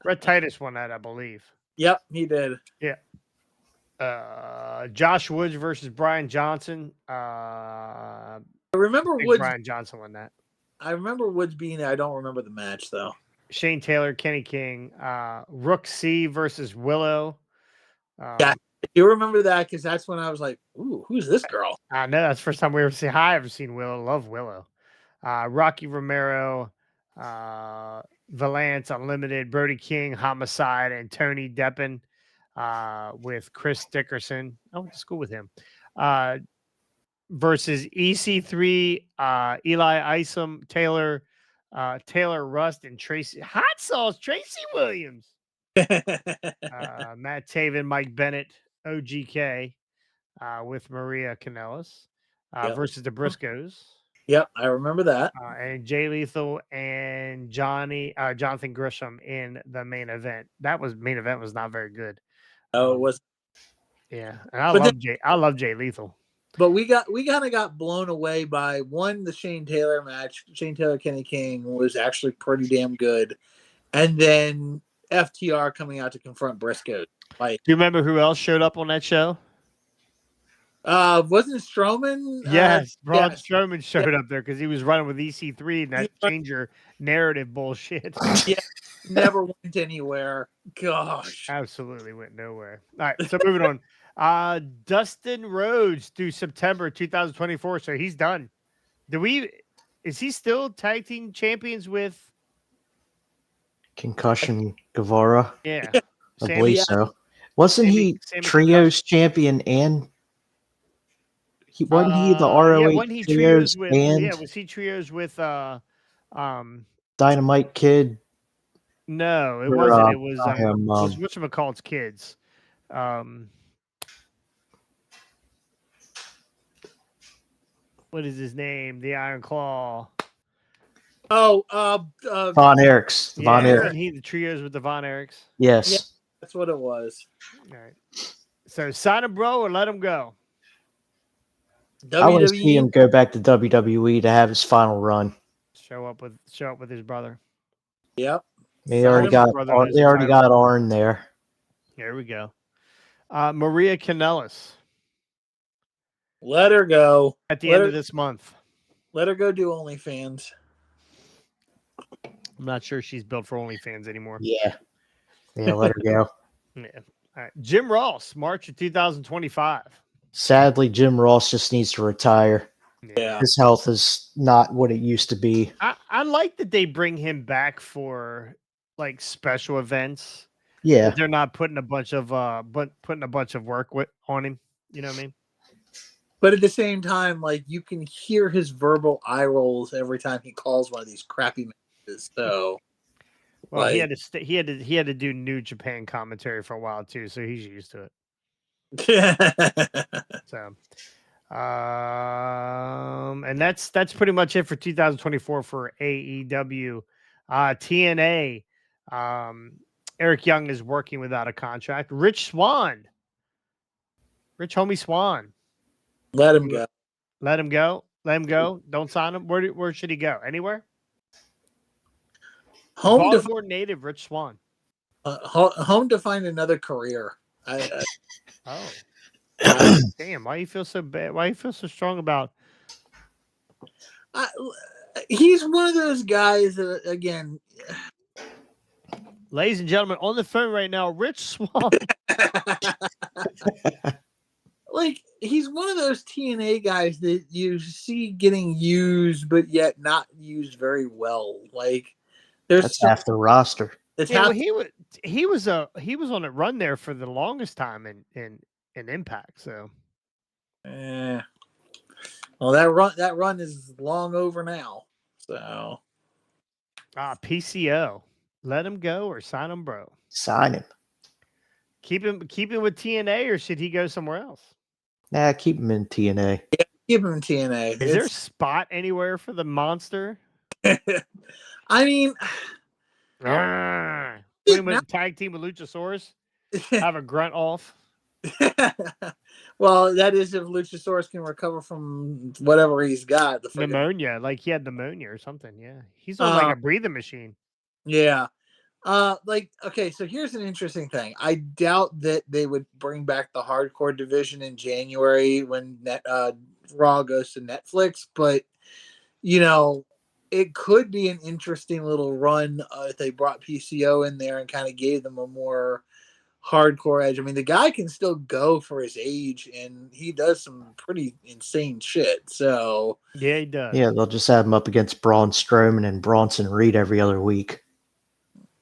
Rep Titus won that, I believe. Yep, he did. Yeah. Josh Woods versus Brian Johnson. I remember I think Woods. Brian Johnson won that. I remember Woods being there. I don't remember the match though. Shane Taylor, Kenny King, Rook C versus Willow. Yeah. You remember that because that's when I was like, "Ooh, who's this girl?" I know that's the first time we ever see. I ever seen Willow. Love Willow. Rocky Romero, Valance Unlimited, Brody King, Homicide, and Tony Deppen with Chris Dickerson. I went to school with him. Versus EC3, Eli Isom, Taylor Rust, and Tracy Hot Sauce, Tracy Williams, Matt Taven, Mike Bennett, OGK with Maria Kanellis Yep. versus the Briscoes. Yep, I remember that. And Jay Lethal and Jonathan Grisham in the main event. Main event was not very good. Oh, it was. Yeah, and But I love Jay Lethal. But we kind of got blown away by the Shane Taylor match. Shane Taylor Kenny King was actually pretty damn good, and then FTR coming out to confront Briscoe. Like, Do you remember who else showed up on that show? wasn't Strowman? Yes, Braun yes. Strowman showed up there because he was running with EC3 and that change your narrative bullshit. Yeah, never went anywhere. Gosh, Absolutely went nowhere. All right, so moving on. Dustin Rhodes through September 2024, so he's done. Is he still tag team champions with? Concussion Guevara. Yeah, I believe so. Wasn't he Sammy trios champion and wasn't he the ROH wasn't he trios with? and Yeah, was he trios with? Dynamite Kid? No, it Or, wasn't. It was whatchamacallit's kids. What is his name? The Iron Claw. Oh, Von Erichs. Yeah, Von Erich. isn't he the trios with the Von Erichs? Yes. Yeah. That's what it was. All right. So sign him, bro, or let him go. I want to see him go back to WWE to have his final run. Show up with his brother. Yep. They already got Arn there. Here we go. Maria Kanellis. Let her go. At the end of this month. Let her go do OnlyFans. I'm not sure she's built for OnlyFans anymore. Yeah. Yeah, let her go. Yeah. All right. Jim Ross, March of 2025. Sadly, Jim Ross just needs to retire. Yeah. His health is not what it used to be. I like that they bring him back for like special events. Yeah. They're not putting a bunch of work on him. You know what I mean? But at the same time, like, you can hear his verbal eye rolls every time he calls one of these crappy matches. So, well, he had to do New Japan commentary for a while too, so he's used to it. So, and that's pretty much it for 2024 for AEW. TNA. Eric Young is working without a contract. Rich Homie Swan. Let him go. Let him go. Let him go. Don't sign him. Where should he go? Anywhere? Baltimore native Rich Swan. Home to find another career. Oh. Damn, why you feel so bad? Why you feel so strong about? He's one of those guys that, again. Ladies and gentlemen, on the phone right now, Rich Swan. Like, he's one of those TNA guys that you see getting used, but yet not used very well. Like, that's half the roster. Well, he was on a run there for the longest time in Impact. So, well, that run is long over now. So, PCO, let him go or sign him, bro. Sign him. Keep him with TNA, or should he go somewhere else? Nah, keep him in TNA. Yeah, keep him in TNA. Is there a spot anywhere for the monster? I mean, put him in a tag team with Luchasaurus. Have a grunt off. Well, that is if Luchasaurus can recover from whatever he's got. The pneumonia, like he had pneumonia or something. Yeah, he's on like a breathing machine. Yeah. Okay, so here's an interesting thing. I doubt that they would bring back the hardcore division in January when Raw goes to Netflix, but it could be an interesting little run if they brought PCO in there and kind of gave them a more hardcore edge. I mean, the guy can still go for his age, and he does some pretty insane shit. So Yeah, he does. Yeah, they'll just have him up against Braun Strowman and Bronson Reed every other week.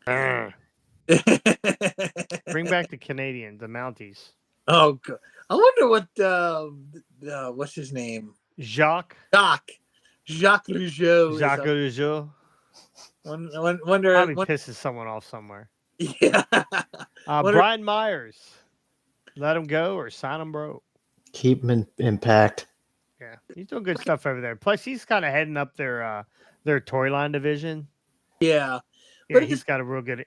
Bring back the Canadians, the Mounties. Oh, God. I wonder what what's his name? Jacques Jacques Rougeau. Jacques Rougeau Wonder. probably pisses someone off somewhere. Yeah. Wonder, Brian Myers, let him go or sign him, bro. Keep him in Impact. Yeah, he's doing good stuff over there. Plus, he's kind of heading up their toy line division. yeah. Yeah, But he's got a real good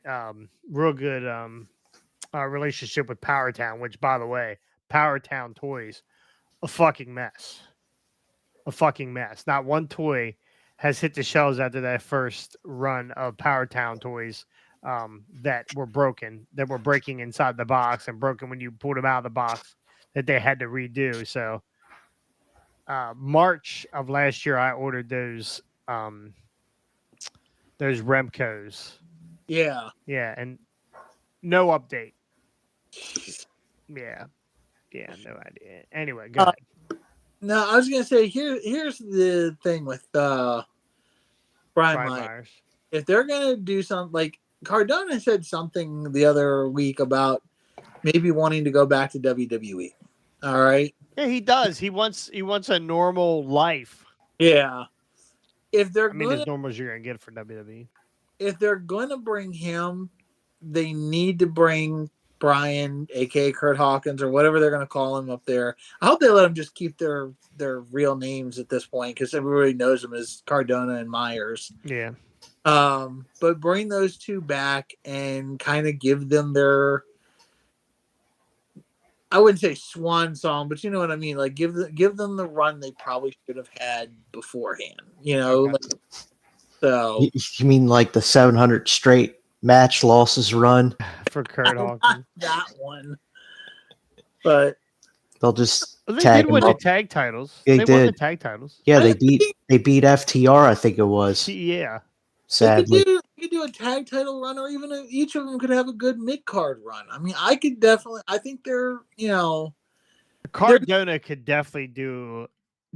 relationship with Powertown. Which, by the way, Powertown toys, a fucking mess. Not one toy has hit the shelves after that first run of Powertown toys that were broken, that were breaking inside the box and broken when you pulled them out of the box that they had to redo. So March of last year, I ordered those Remcos. yeah. Yeah, and no update. Yeah, no idea. Anyway, go ahead. No, I was gonna say here's the thing with Brian Brian Myers. Myers. If they're gonna do something like Cardona said something the other week about maybe wanting to go back to WWE. All right. Yeah, he does. He wants a normal life. Yeah. If they're I mean, gonna as normal as you're gonna get for WWE. if they're gonna bring him, they need to bring Brian, aka Kurt Hawkins, or whatever they're gonna call him up there. I hope they let him just keep their real names at this point because everybody knows them as Cardona and Myers. Yeah. But bring those two back and kind of give them their, I wouldn't say swan song, but you know what I mean. Like give them the run they probably should have had beforehand. You know, Okay. so You mean like the 700 straight match losses run? For Kurt not Hawkins. that one, but They'll just Well, they tag did him win the up. tag titles. They won the did. tag titles. Yeah, I they beat FTR, I think it was. Yeah. Sadly, they could do a tag title run, or even each of them could have a good mid card run. I mean, I could definitely. I think they're Cardona could definitely do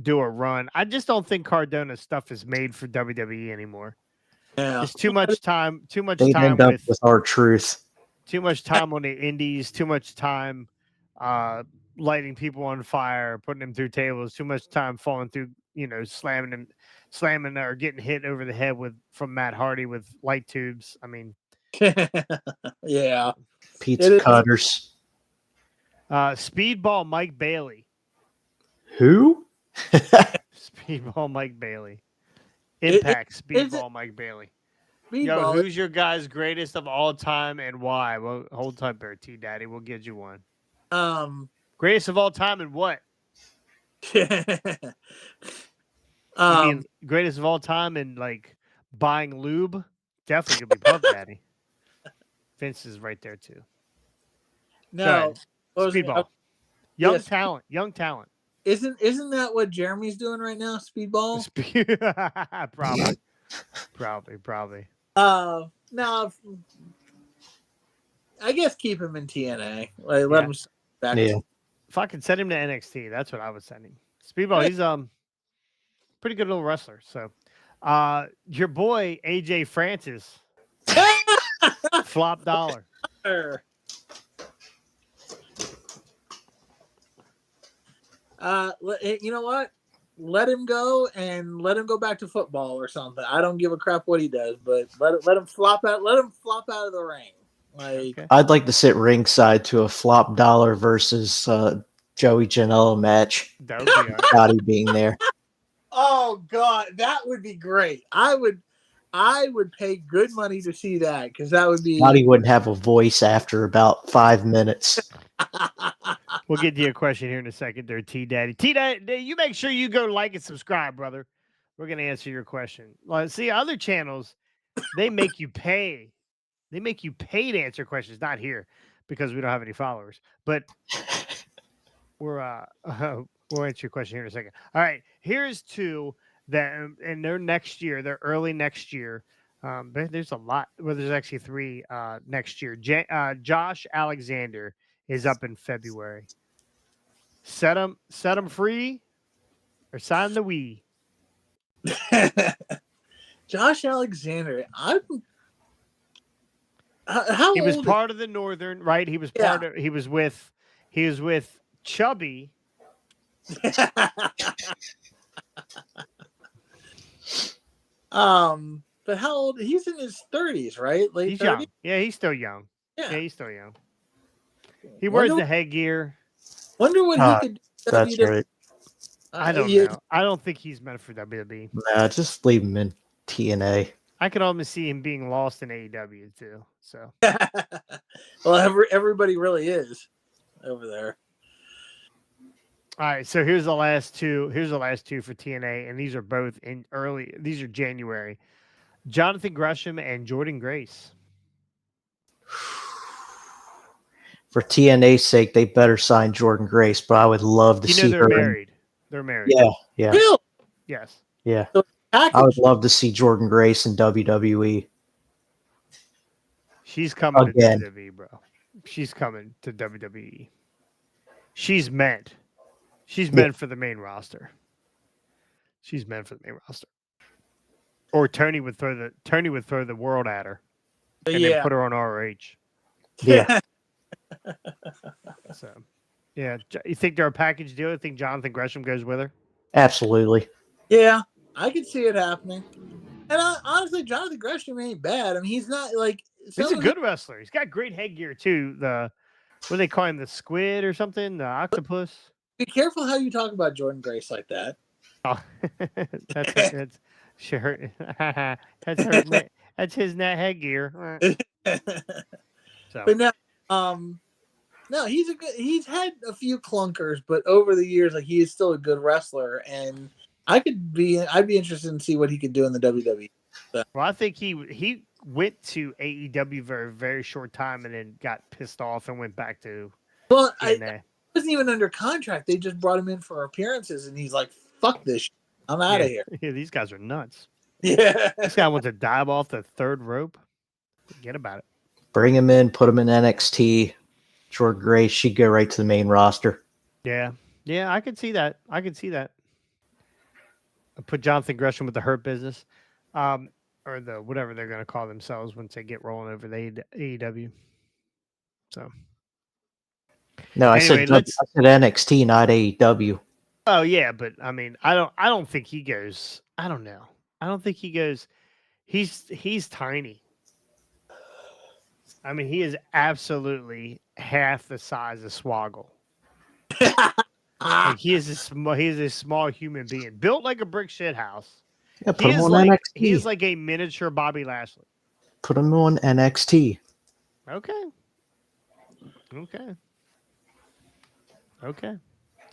a run. I just don't think Cardona's stuff is made for WWE anymore. yeah. It's too much time. Too much they'd time end up with our truth. too much time on the indies. Too much time lighting people on fire, putting them through tables. Too much time falling through. Slamming or getting hit over the head from Matt Hardy with light tubes. I mean, Yeah. Pizza cutters. Speedball Mike Bailey. Who? Speedball Mike Bailey. Impact Speedball Mike Bailey. Yo, Speedball. who's your guy's greatest of all time and why? Well, hold tight there, T Daddy. We'll get you one. Greatest of all time and what? You mean greatest of all time and like buying lube? Definitely could be Puff Daddy. Vince is right there too. no. Speedball. Young talent. Isn't that what Jeremy's doing right now? Speedball. Probably. No. I guess keep him in TNA. Like, let him back. Yeah. If I could send him to NXT, that's what I would send him. Speedball, he's pretty good little wrestler. So your boy AJ Francis. Flop dollar. You know what? Let him go and let him go back to football or something. I don't give a crap what he does, but let him flop out. Let him flop out of the ring. Like I'd like to sit ringside to a flop dollar versus Joey Janela match. That would be all right. Scotty being there. Oh God, that would be great. I would pay good money to see that because that would be. Scotty wouldn't have a voice after about 5 minutes. We'll get to your question here in a second there, T Daddy. T Daddy, you make sure you go like and subscribe, brother. We're gonna answer your question. Like, see, other channels, they make you pay. They make you pay to answer questions. Not here because we don't have any followers. But we'll answer your question here in a second. All right, here's two that and they're next year. They're early next year. But there's a lot. Well, there's actually 3 next year. Josh Alexander is up in February. Set him free, or sign the Wii. Josh Alexander. How He was old? part of the Northern, right? He was part of. He was with Chubby. But how old? He's in his 30s, right? Late He's 30s. young. Yeah, he's still young. Yeah. Yeah, he's still young. He wears the headgear. Wonder what he could do. That's WWE. right. I don't Yeah. know. I don't think he's meant for WWE. Nah, just leave him in TNA. I could almost see him being lost in AEW too. So, Well, everybody really is over there. all right. So here's the last 2. Here's the last 2 for TNA, and these are both in early. These are January. Jonathan Gresham and Jordan Grace. For TNA's sake, they better sign Jordan Grace, but I would love to You know see they're her. married. They're married. Yeah. Bill, Yes. Yeah. package. I would love to see Jordan Grace in WWE. She's coming Again. to WWE, bro. She's coming to WWE. She's meant. She's meant for the main roster. She's meant for the main roster. Or Tony would throw the world at her and then put her on RH. Yeah. So, yeah. You think they're a package deal? You think Jonathan Gresham goes with her? Absolutely. Yeah, I could see it happening. And honestly, Jonathan Gresham ain't bad. I mean, he's not like He's a good wrestler. He's got great headgear too. What do they call him? The squid or something? The octopus? Be careful how you talk about Jordan Grace like that. Oh, that's sure. That's his net headgear. So. But no, he's had a few clunkers, but over the years, like he is still a good wrestler, and I'd be interested in see what he could do in the WWE. Well, I think he went to AEW for a very short time and then got pissed off and went back to. Well, I wasn't even under contract. They just brought him in for appearances, and he's like, "Fuck this shit. I'm out of here." Yeah, these guys are nuts. Yeah, this guy wants to dive off the 3rd rope. Forget about it. Bring him in, put him in NXT. Jordan Grace, she'd go right to the main roster. Yeah, I could see that. I put Jonathan Gresham with the Hurt Business, or the whatever they're going to call themselves once they get rolling over the AEW. So. No, I said NXT, not AEW. Oh yeah, but I mean, I don't think he goes. I don't know. I don't think he goes. He's tiny. I mean, he is absolutely half the size of Swoggle. Like he is a small human being, built like a brick shit house. Yeah, put him on NXT. He is like a miniature Bobby Lashley. Put him on NXT. Okay.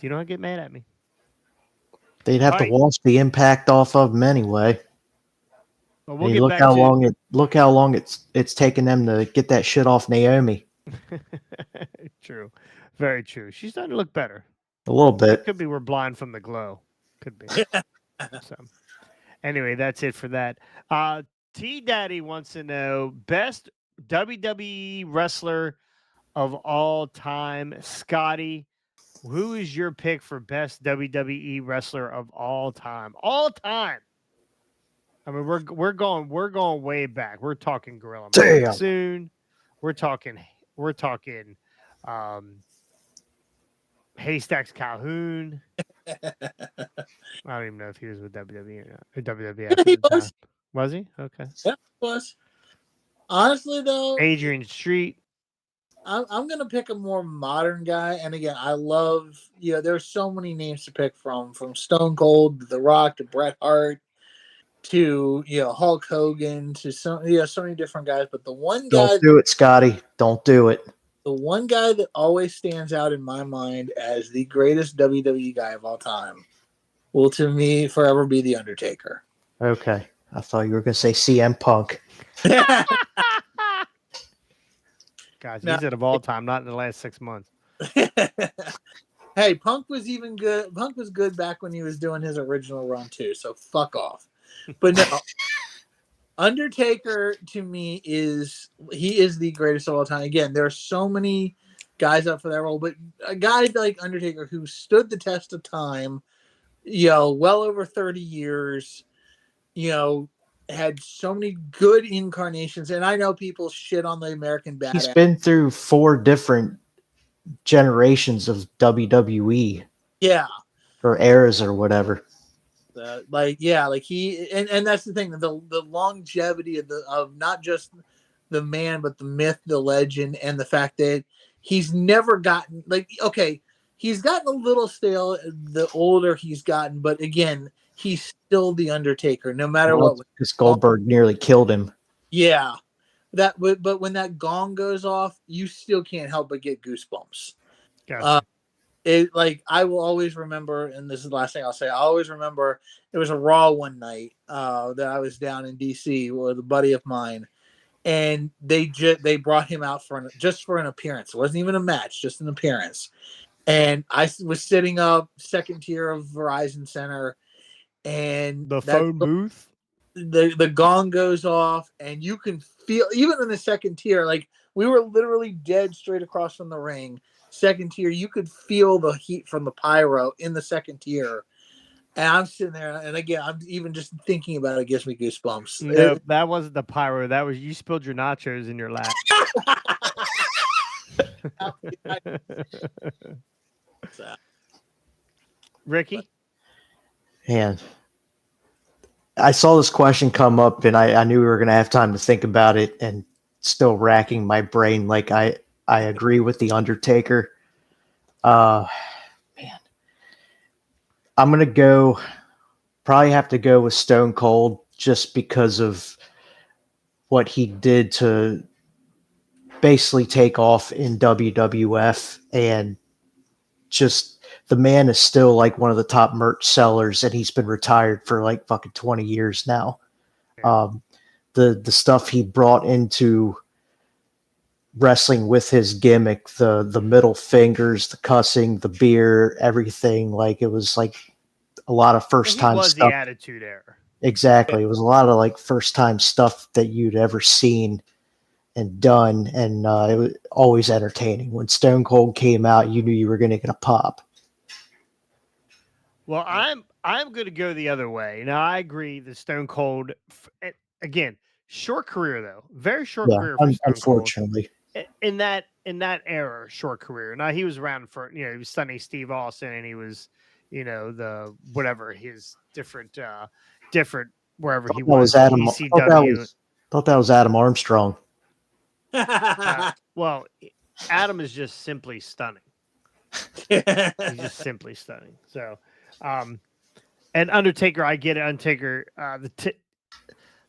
You don't get mad at me. They'd have to wash the Impact off of him anyway. Well, we'll look how long it's taken them to get that shit off Naomi. True, very true. She's starting to look better. A little bit. Could be we're blind from the glow. Could be. So, anyway, that's it for that. T Daddy wants to know best WWE wrestler of all time. Scotty, who is your pick for best WWE wrestler of all time? All time. I mean, we're going way back. We're talking Gorilla Monsoon. We're talking Haystacks Calhoun. I don't even know if he was with WWE or WWF. He was. Was he? Okay. Yeah, he was. Honestly, though, Adrian Street. I'm gonna pick a more modern guy, and again, I love there's so many names to pick from Stone Cold to The Rock to Bret Hart to Hulk Hogan to so many different guys. But the one guy, don't do it, Scotty. Don't do it. The one guy that always stands out in my mind as the greatest WWE guy of all time will, to me, forever be The Undertaker. Okay, I thought you were gonna say CM Punk. Guys, he said of all time, not in the last 6 months. Hey, Punk was even good. Punk was good back when he was doing his original run too. So fuck off. But no, Undertaker to me is the greatest of all time. Again, there are so many guys up for that role, but a guy like Undertaker who stood the test of time, well over 30 years, had so many good incarnations. And I know people shit on the American He's Badass. been through 4 different generations of WWE Yeah. or eras or whatever. Like he and that's the thing, the longevity of not just the man but the myth, the legend, and the fact that he's never gotten he's gotten a little stale the older he's gotten, but again, he's still the Undertaker no matter Well, what. because Goldberg nearly killed him. Yeah, but when that gong goes off, you still can't help but get goosebumps. Gotcha. I will always remember, and this is the last thing I'll say. I always remember it was a Raw one night that I was down in DC with a buddy of mine, and they brought him out just for an appearance. It wasn't even a match, just an appearance. And I was sitting up second tier of Verizon Center, and The phone booth. the gong goes off, and you can feel even in the second tier, like we were literally dead straight across from the ring. Second tier, you could feel the heat from the pyro in the second tier. And I'm sitting there, and again, I'm even just thinking about it gives me goosebumps. No, that wasn't the pyro. That was you spilled your nachos in your lap. Ricky? And I saw this question come up, and I knew we were going to have time to think about it, and still racking my brain. Like I agree with the Undertaker. Man, I'm going to probably have to go with Stone Cold just because of what he did to basically take off in WWF, and just the man is still like one of the top merch sellers, and he's been retired for like fucking 20 years now. The stuff he brought into wrestling with his gimmick, the middle fingers, the cussing, the beer, everything, like it was like a lot of first time was stuff. the Attitude Era. Exactly. It was a lot of like first time stuff that you'd ever seen and done, and it was always entertaining. When Stone Cold came out, you knew you were going to get a pop. Well, I'm going to go the other way. Now, I agree. The Stone Cold, again, short career though, very short career for Stone unfortunately. Cold. In that era, short career. Now he was around for he was stunning Steve Austin, and he was the whatever his different wherever he was ECW. Thought that was Adam Armstrong. Well, Adam is just simply stunning. He's just simply stunning. So, and Undertaker, I get it. Undertaker,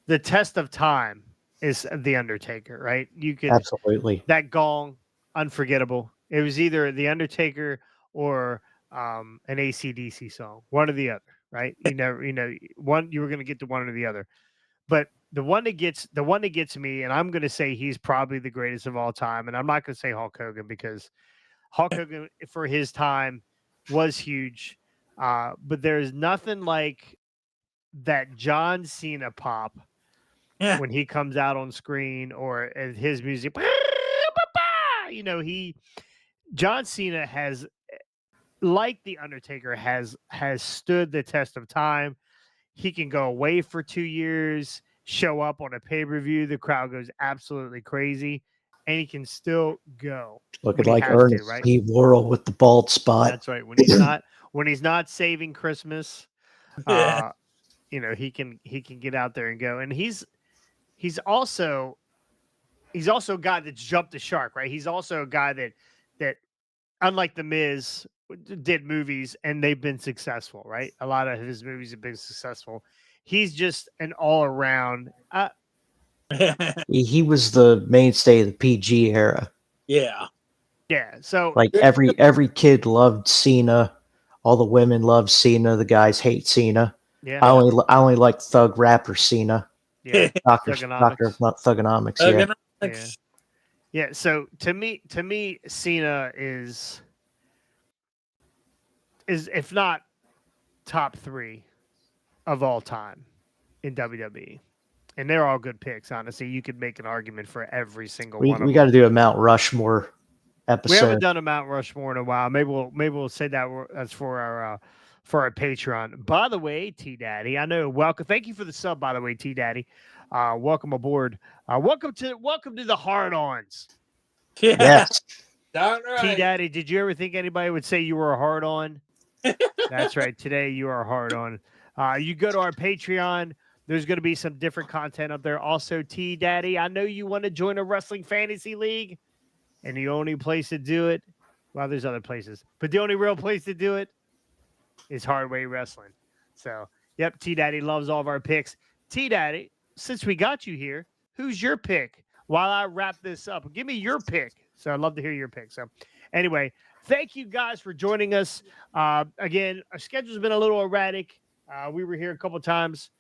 the test of time is the Undertaker, right? You can Absolutely that gong, unforgettable. It was either the Undertaker or an AC/DC song, one or the other, right? You were going to get to one or the other, but the one that gets me, and I'm going to say he's probably the greatest of all time, and I'm not going to say Hulk Hogan because Hulk Hogan for his time was huge, but there's nothing like that John Cena pop when he comes out on screen or his music. John Cena has, like the Undertaker, has stood the test of time. He can go away for 2 years, show up on a pay-per-view, the crowd goes absolutely crazy, and he can still go. looking like Ernest Steve Worrell with the bald spot. That's right. When he's not saving Christmas, he can get out there and go. And he's also a guy that jumped the shark, right? He's also a guy that unlike the Miz did movies and they've been successful, right? A lot of his movies have been successful. He's just an all around. He was the mainstay of the PG era. Yeah. So like every kid loved Cena. All the women loved Cena. The guys hate Cena. Yeah. I only like thug rapper Cena. Yeah. Doctor Thugonomics. Yeah. Yeah. So to me, Cena is if not top 3 of all time in WWE. And they're all good picks, honestly. You could make an argument for every single We one of we them. got to do a Mount Rushmore We haven't episode. done a Mount Rushmore in a while. Maybe we'll say that's for our Patreon. By the way, T Daddy, I know. Welcome. Thank you for the sub. By the way, T Daddy, welcome aboard. Welcome to the Hard Ons. Yeah. Yes. Darn T right. Daddy, did you ever think anybody would say you were a hard on? That's right. Today you are a hard on. You go to our Patreon. There's going to be some different content up there. Also, T Daddy, I know you want to join a wrestling fantasy league, and the only place to do it, well, there's other places, but the only real place to do it is Hardway Wrestling. So, yep, T Daddy loves all of our picks. T Daddy, since we got you here, who's your pick? While I wrap this up, give me your pick. So I'd love to hear your pick. So, anyway, thank you guys for joining us. Again, our schedule's been a little erratic. We were here a couple times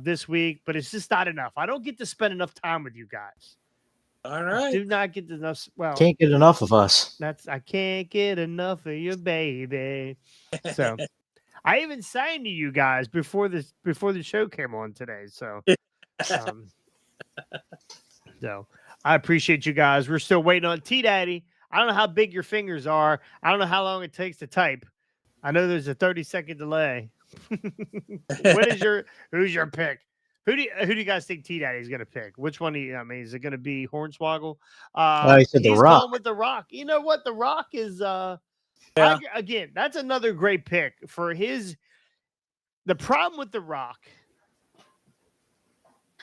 this week, but it's just not enough. I don't get to spend enough time with you guys. All I right. do not get enough. Well, Can't get enough of us. I can't get enough of you, baby. So I even sang to you guys before the show came on today. So so I appreciate you guys. We're still waiting on T Daddy. I don't know how big your fingers are. I don't know how long it takes to type. I know there's a 30-second delay. Who's your pick? Who do you guys think T Daddy's gonna pick? Which one is it gonna be Hornswoggle? He said The He's Rock. going with The Rock. You know what? The Rock is Yeah. again, that's another great pick for his. The problem with The Rock,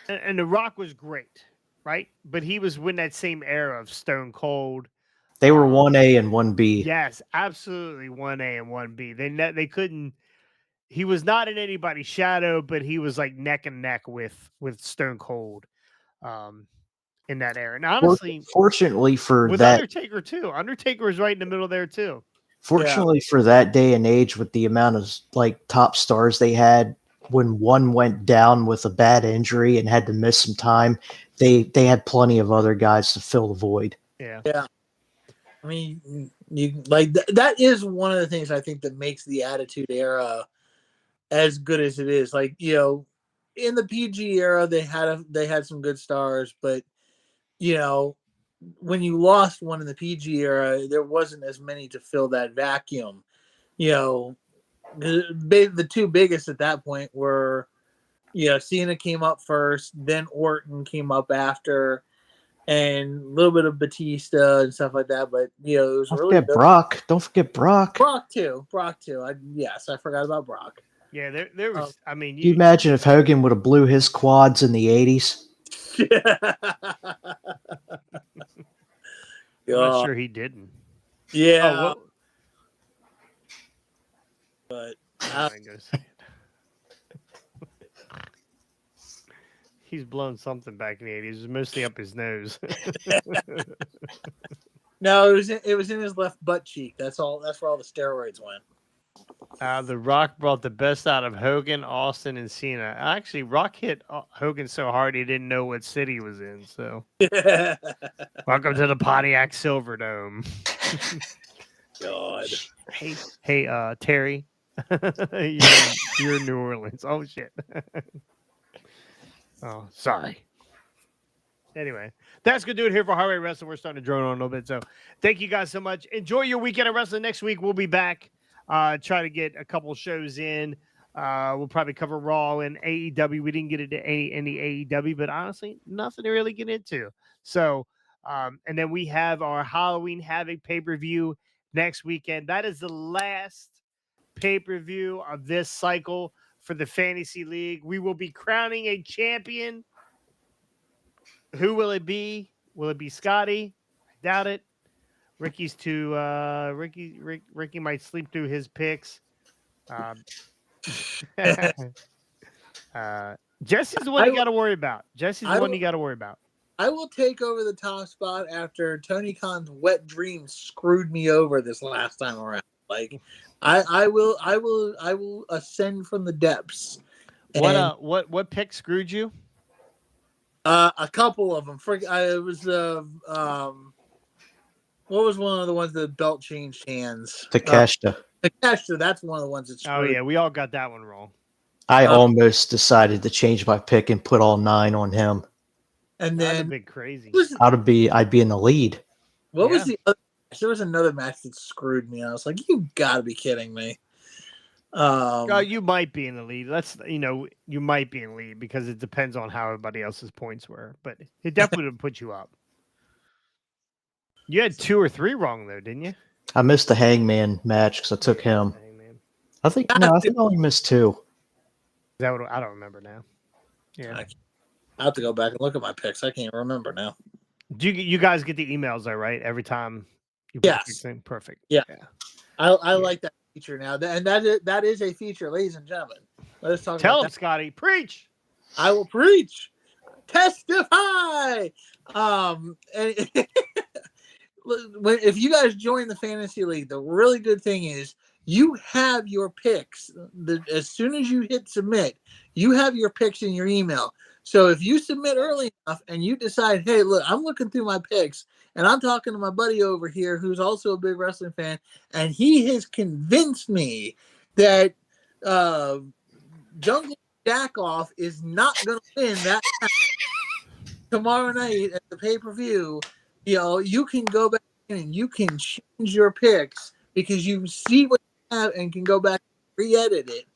and The Rock was great, right? But he was in that same era of Stone Cold. They were 1A and 1B. Yes, absolutely 1A and 1B. They couldn't. He was not in anybody's shadow, but he was like neck and neck with Stone Cold, in that era. And honestly, Fortunately for with that, Undertaker too. Undertaker was right in the middle there too. fortunately for that day and age, with the amount of like top stars they had, when one went down with a bad injury and had to miss some time, they had plenty of other guys to fill the void. Yeah. Yeah. I mean, you like that is one of the things I think that makes the Attitude Era as good as it is. Like, you know, in the PG era, they had some good stars, but you know, when you lost one in the PG era, there wasn't as many to fill that vacuum. You know, the two biggest at that point were, you know, Cena came up first, then Orton came up after, and a little bit of Batista and stuff like that. But you know, it was Don't really forget Brock. Don't forget Brock. Brock too. Yes, I forgot about Brock. Yeah, there was. I mean, Can you imagine if Hogan would have blew his quads in the 80s? I'm not sure he didn't. Yeah, Oh, but I ain't gonna say it. He's blown something back in the 80s. It was mostly up his nose. no, it was in his left butt cheek. That's all. That's where all the steroids went. The Rock brought the best out of Hogan, Austin, and Cena. Actually, Rock hit Hogan so hard he didn't know what city he was in. So, welcome to the Pontiac Silverdome. God. Hey, Terry, you're in New Orleans. Oh shit. Oh, sorry. Anyway, that's going to do it here for Highway Wrestling. We're starting to drone on a little bit. So thank you guys so much. Enjoy your weekend of wrestling. Next week, we'll be back. Try to get a couple shows in. We'll probably cover Raw and AEW. We didn't get into any AEW, but honestly, nothing to really get into. So, and then we have our Halloween Havoc pay-per-view next weekend. That is the last pay-per-view of this cycle for the Fantasy League. We will be crowning a champion. Who will it be? Will it be Scotty? I doubt it. Ricky's too. Ricky might sleep through his picks. Jesse's the one you got to worry about. Jesse's the one you got to worry about. I will take over the top spot after Tony Khan's wet dream screwed me over this last time around. Like, I will ascend from the depths. What pick screwed you? A couple of them. It was what was one of the ones that the belt changed hands? Takeshita. Takeshita. That's one of the ones that screwed. Oh yeah, we all got that one wrong. I almost decided to change my pick and put all 9 on him. And That'd have then been crazy. I'd be in the lead. what was the other match? There was another match that screwed me. I was like, you gotta be kidding me. You might be in the lead. You might be in the lead because it depends on how everybody else's points were, but it definitely would put you up. You had 2 or 3 wrong though, didn't you? I missed the Hangman match because I took him. Hangman. I think I only missed 2. Is that what I don't remember now. Yeah. I have to go back and look at my picks. I can't remember now. Do you guys get the emails though, right? Every time you put Yes. the thing? Perfect. Yeah. Yeah. I like that feature now. And that is a feature, ladies and gentlemen. Let us talk Tell about him, that. Scotty. Preach. I will preach. Testify. And if you guys join the fantasy league, the really good thing is you have your picks. As soon as you hit submit, you have your picks in your email. So if you submit early enough and you decide, hey, look, I'm looking through my picks and I'm talking to my buddy over here who's also a big wrestling fan, and he has convinced me that Jungle Jackoff is not going to win that match tomorrow night at the pay-per-view, you can go back in and you can change your picks because you see what you have and can go back and re-edit it.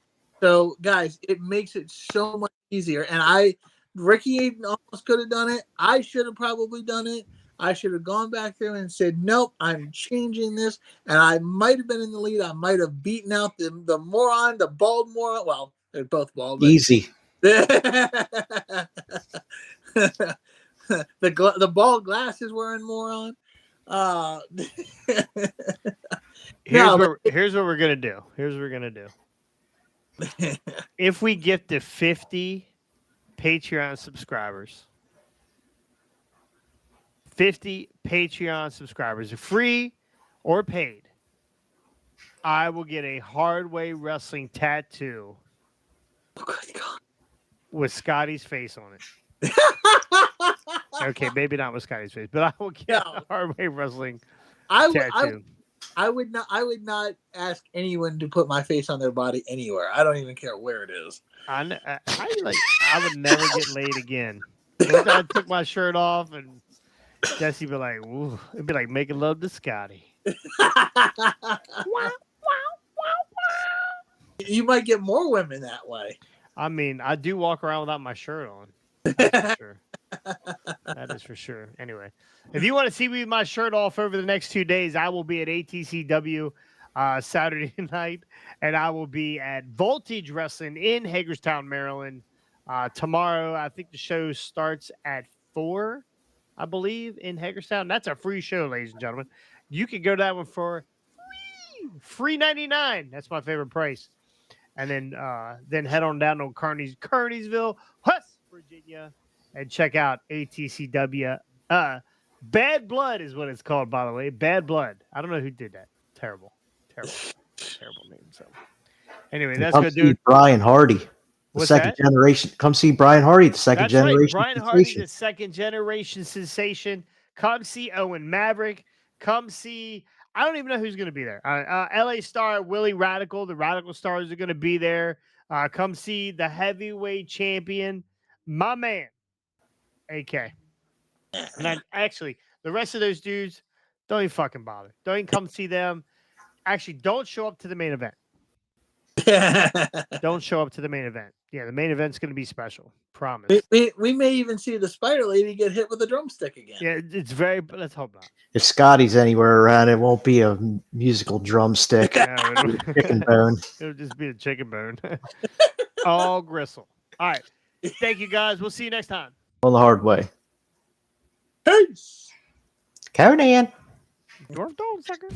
So, guys, it makes it so much easier. And Ricky Aiden almost could have done it. I should have probably done it. I should have gone back there and said, nope, I'm changing this. And I might have been in the lead. I might have beaten out the moron, the bald moron. Well, they're both bald. But Easy. the bald glasses wearing moron. Here's what we're gonna do. If we get to 50 Patreon subscribers, 50 Patreon subscribers, free or paid, I will get a Hardway Wrestling tattoo with Scotty's face on it. Okay, maybe not with Scotty's face, but I will get a Hardway Wrestling tattoo. I would not ask anyone to put my face on their body anywhere. I don't even care where it is. I would never get laid again. Once I took my shirt off and Jesse would be like, "Ooh," it'd be like making love to Scotty. You might get more women that way. I mean, I do walk around without my shirt on. That's for sure. That is for sure. Anyway, if you want to see me with my shirt off over the next 2 days, I will be at ATCW Saturday night, and I will be at Voltage Wrestling in Hagerstown, Maryland tomorrow. I think the show starts at 4, I believe, in Hagerstown. That's a free show, ladies and gentlemen. You can go to that one for free $99. That's my favorite price. And then head on down to Kearneysville, West Virginia, and check out ATCW. Bad Blood is what it's called, by the way. Bad Blood. I don't know who did that. Terrible name. So anyway, that's gonna do it. Brian Hardy, the What's second that? generation. Come see Brian Hardy, the second That's generation. right. Brian Hardy, the second generation sensation. Come see Owen Maverick. Come see. I don't even know who's going to be there. LA Star, Willie Radical. The Radical Stars are going to be there. Come see the heavyweight champion, my man, AK. And actually, the rest of those dudes, don't even fucking bother. Don't even come see them. Actually, don't show up to the main event. Don't show up to the main event. Yeah, the main event's going to be special. Promise. We may even see the Spider Lady get hit with a drumstick again. Yeah, it's very. Let's hope not. If Scotty's anywhere around, it won't be a musical drumstick. No, Chicken bone. It'll just be a chicken bone. All gristle. All right. Thank you, guys. We'll see you next time. On the hard way. Peace. Conan. Dwarf dog sucker.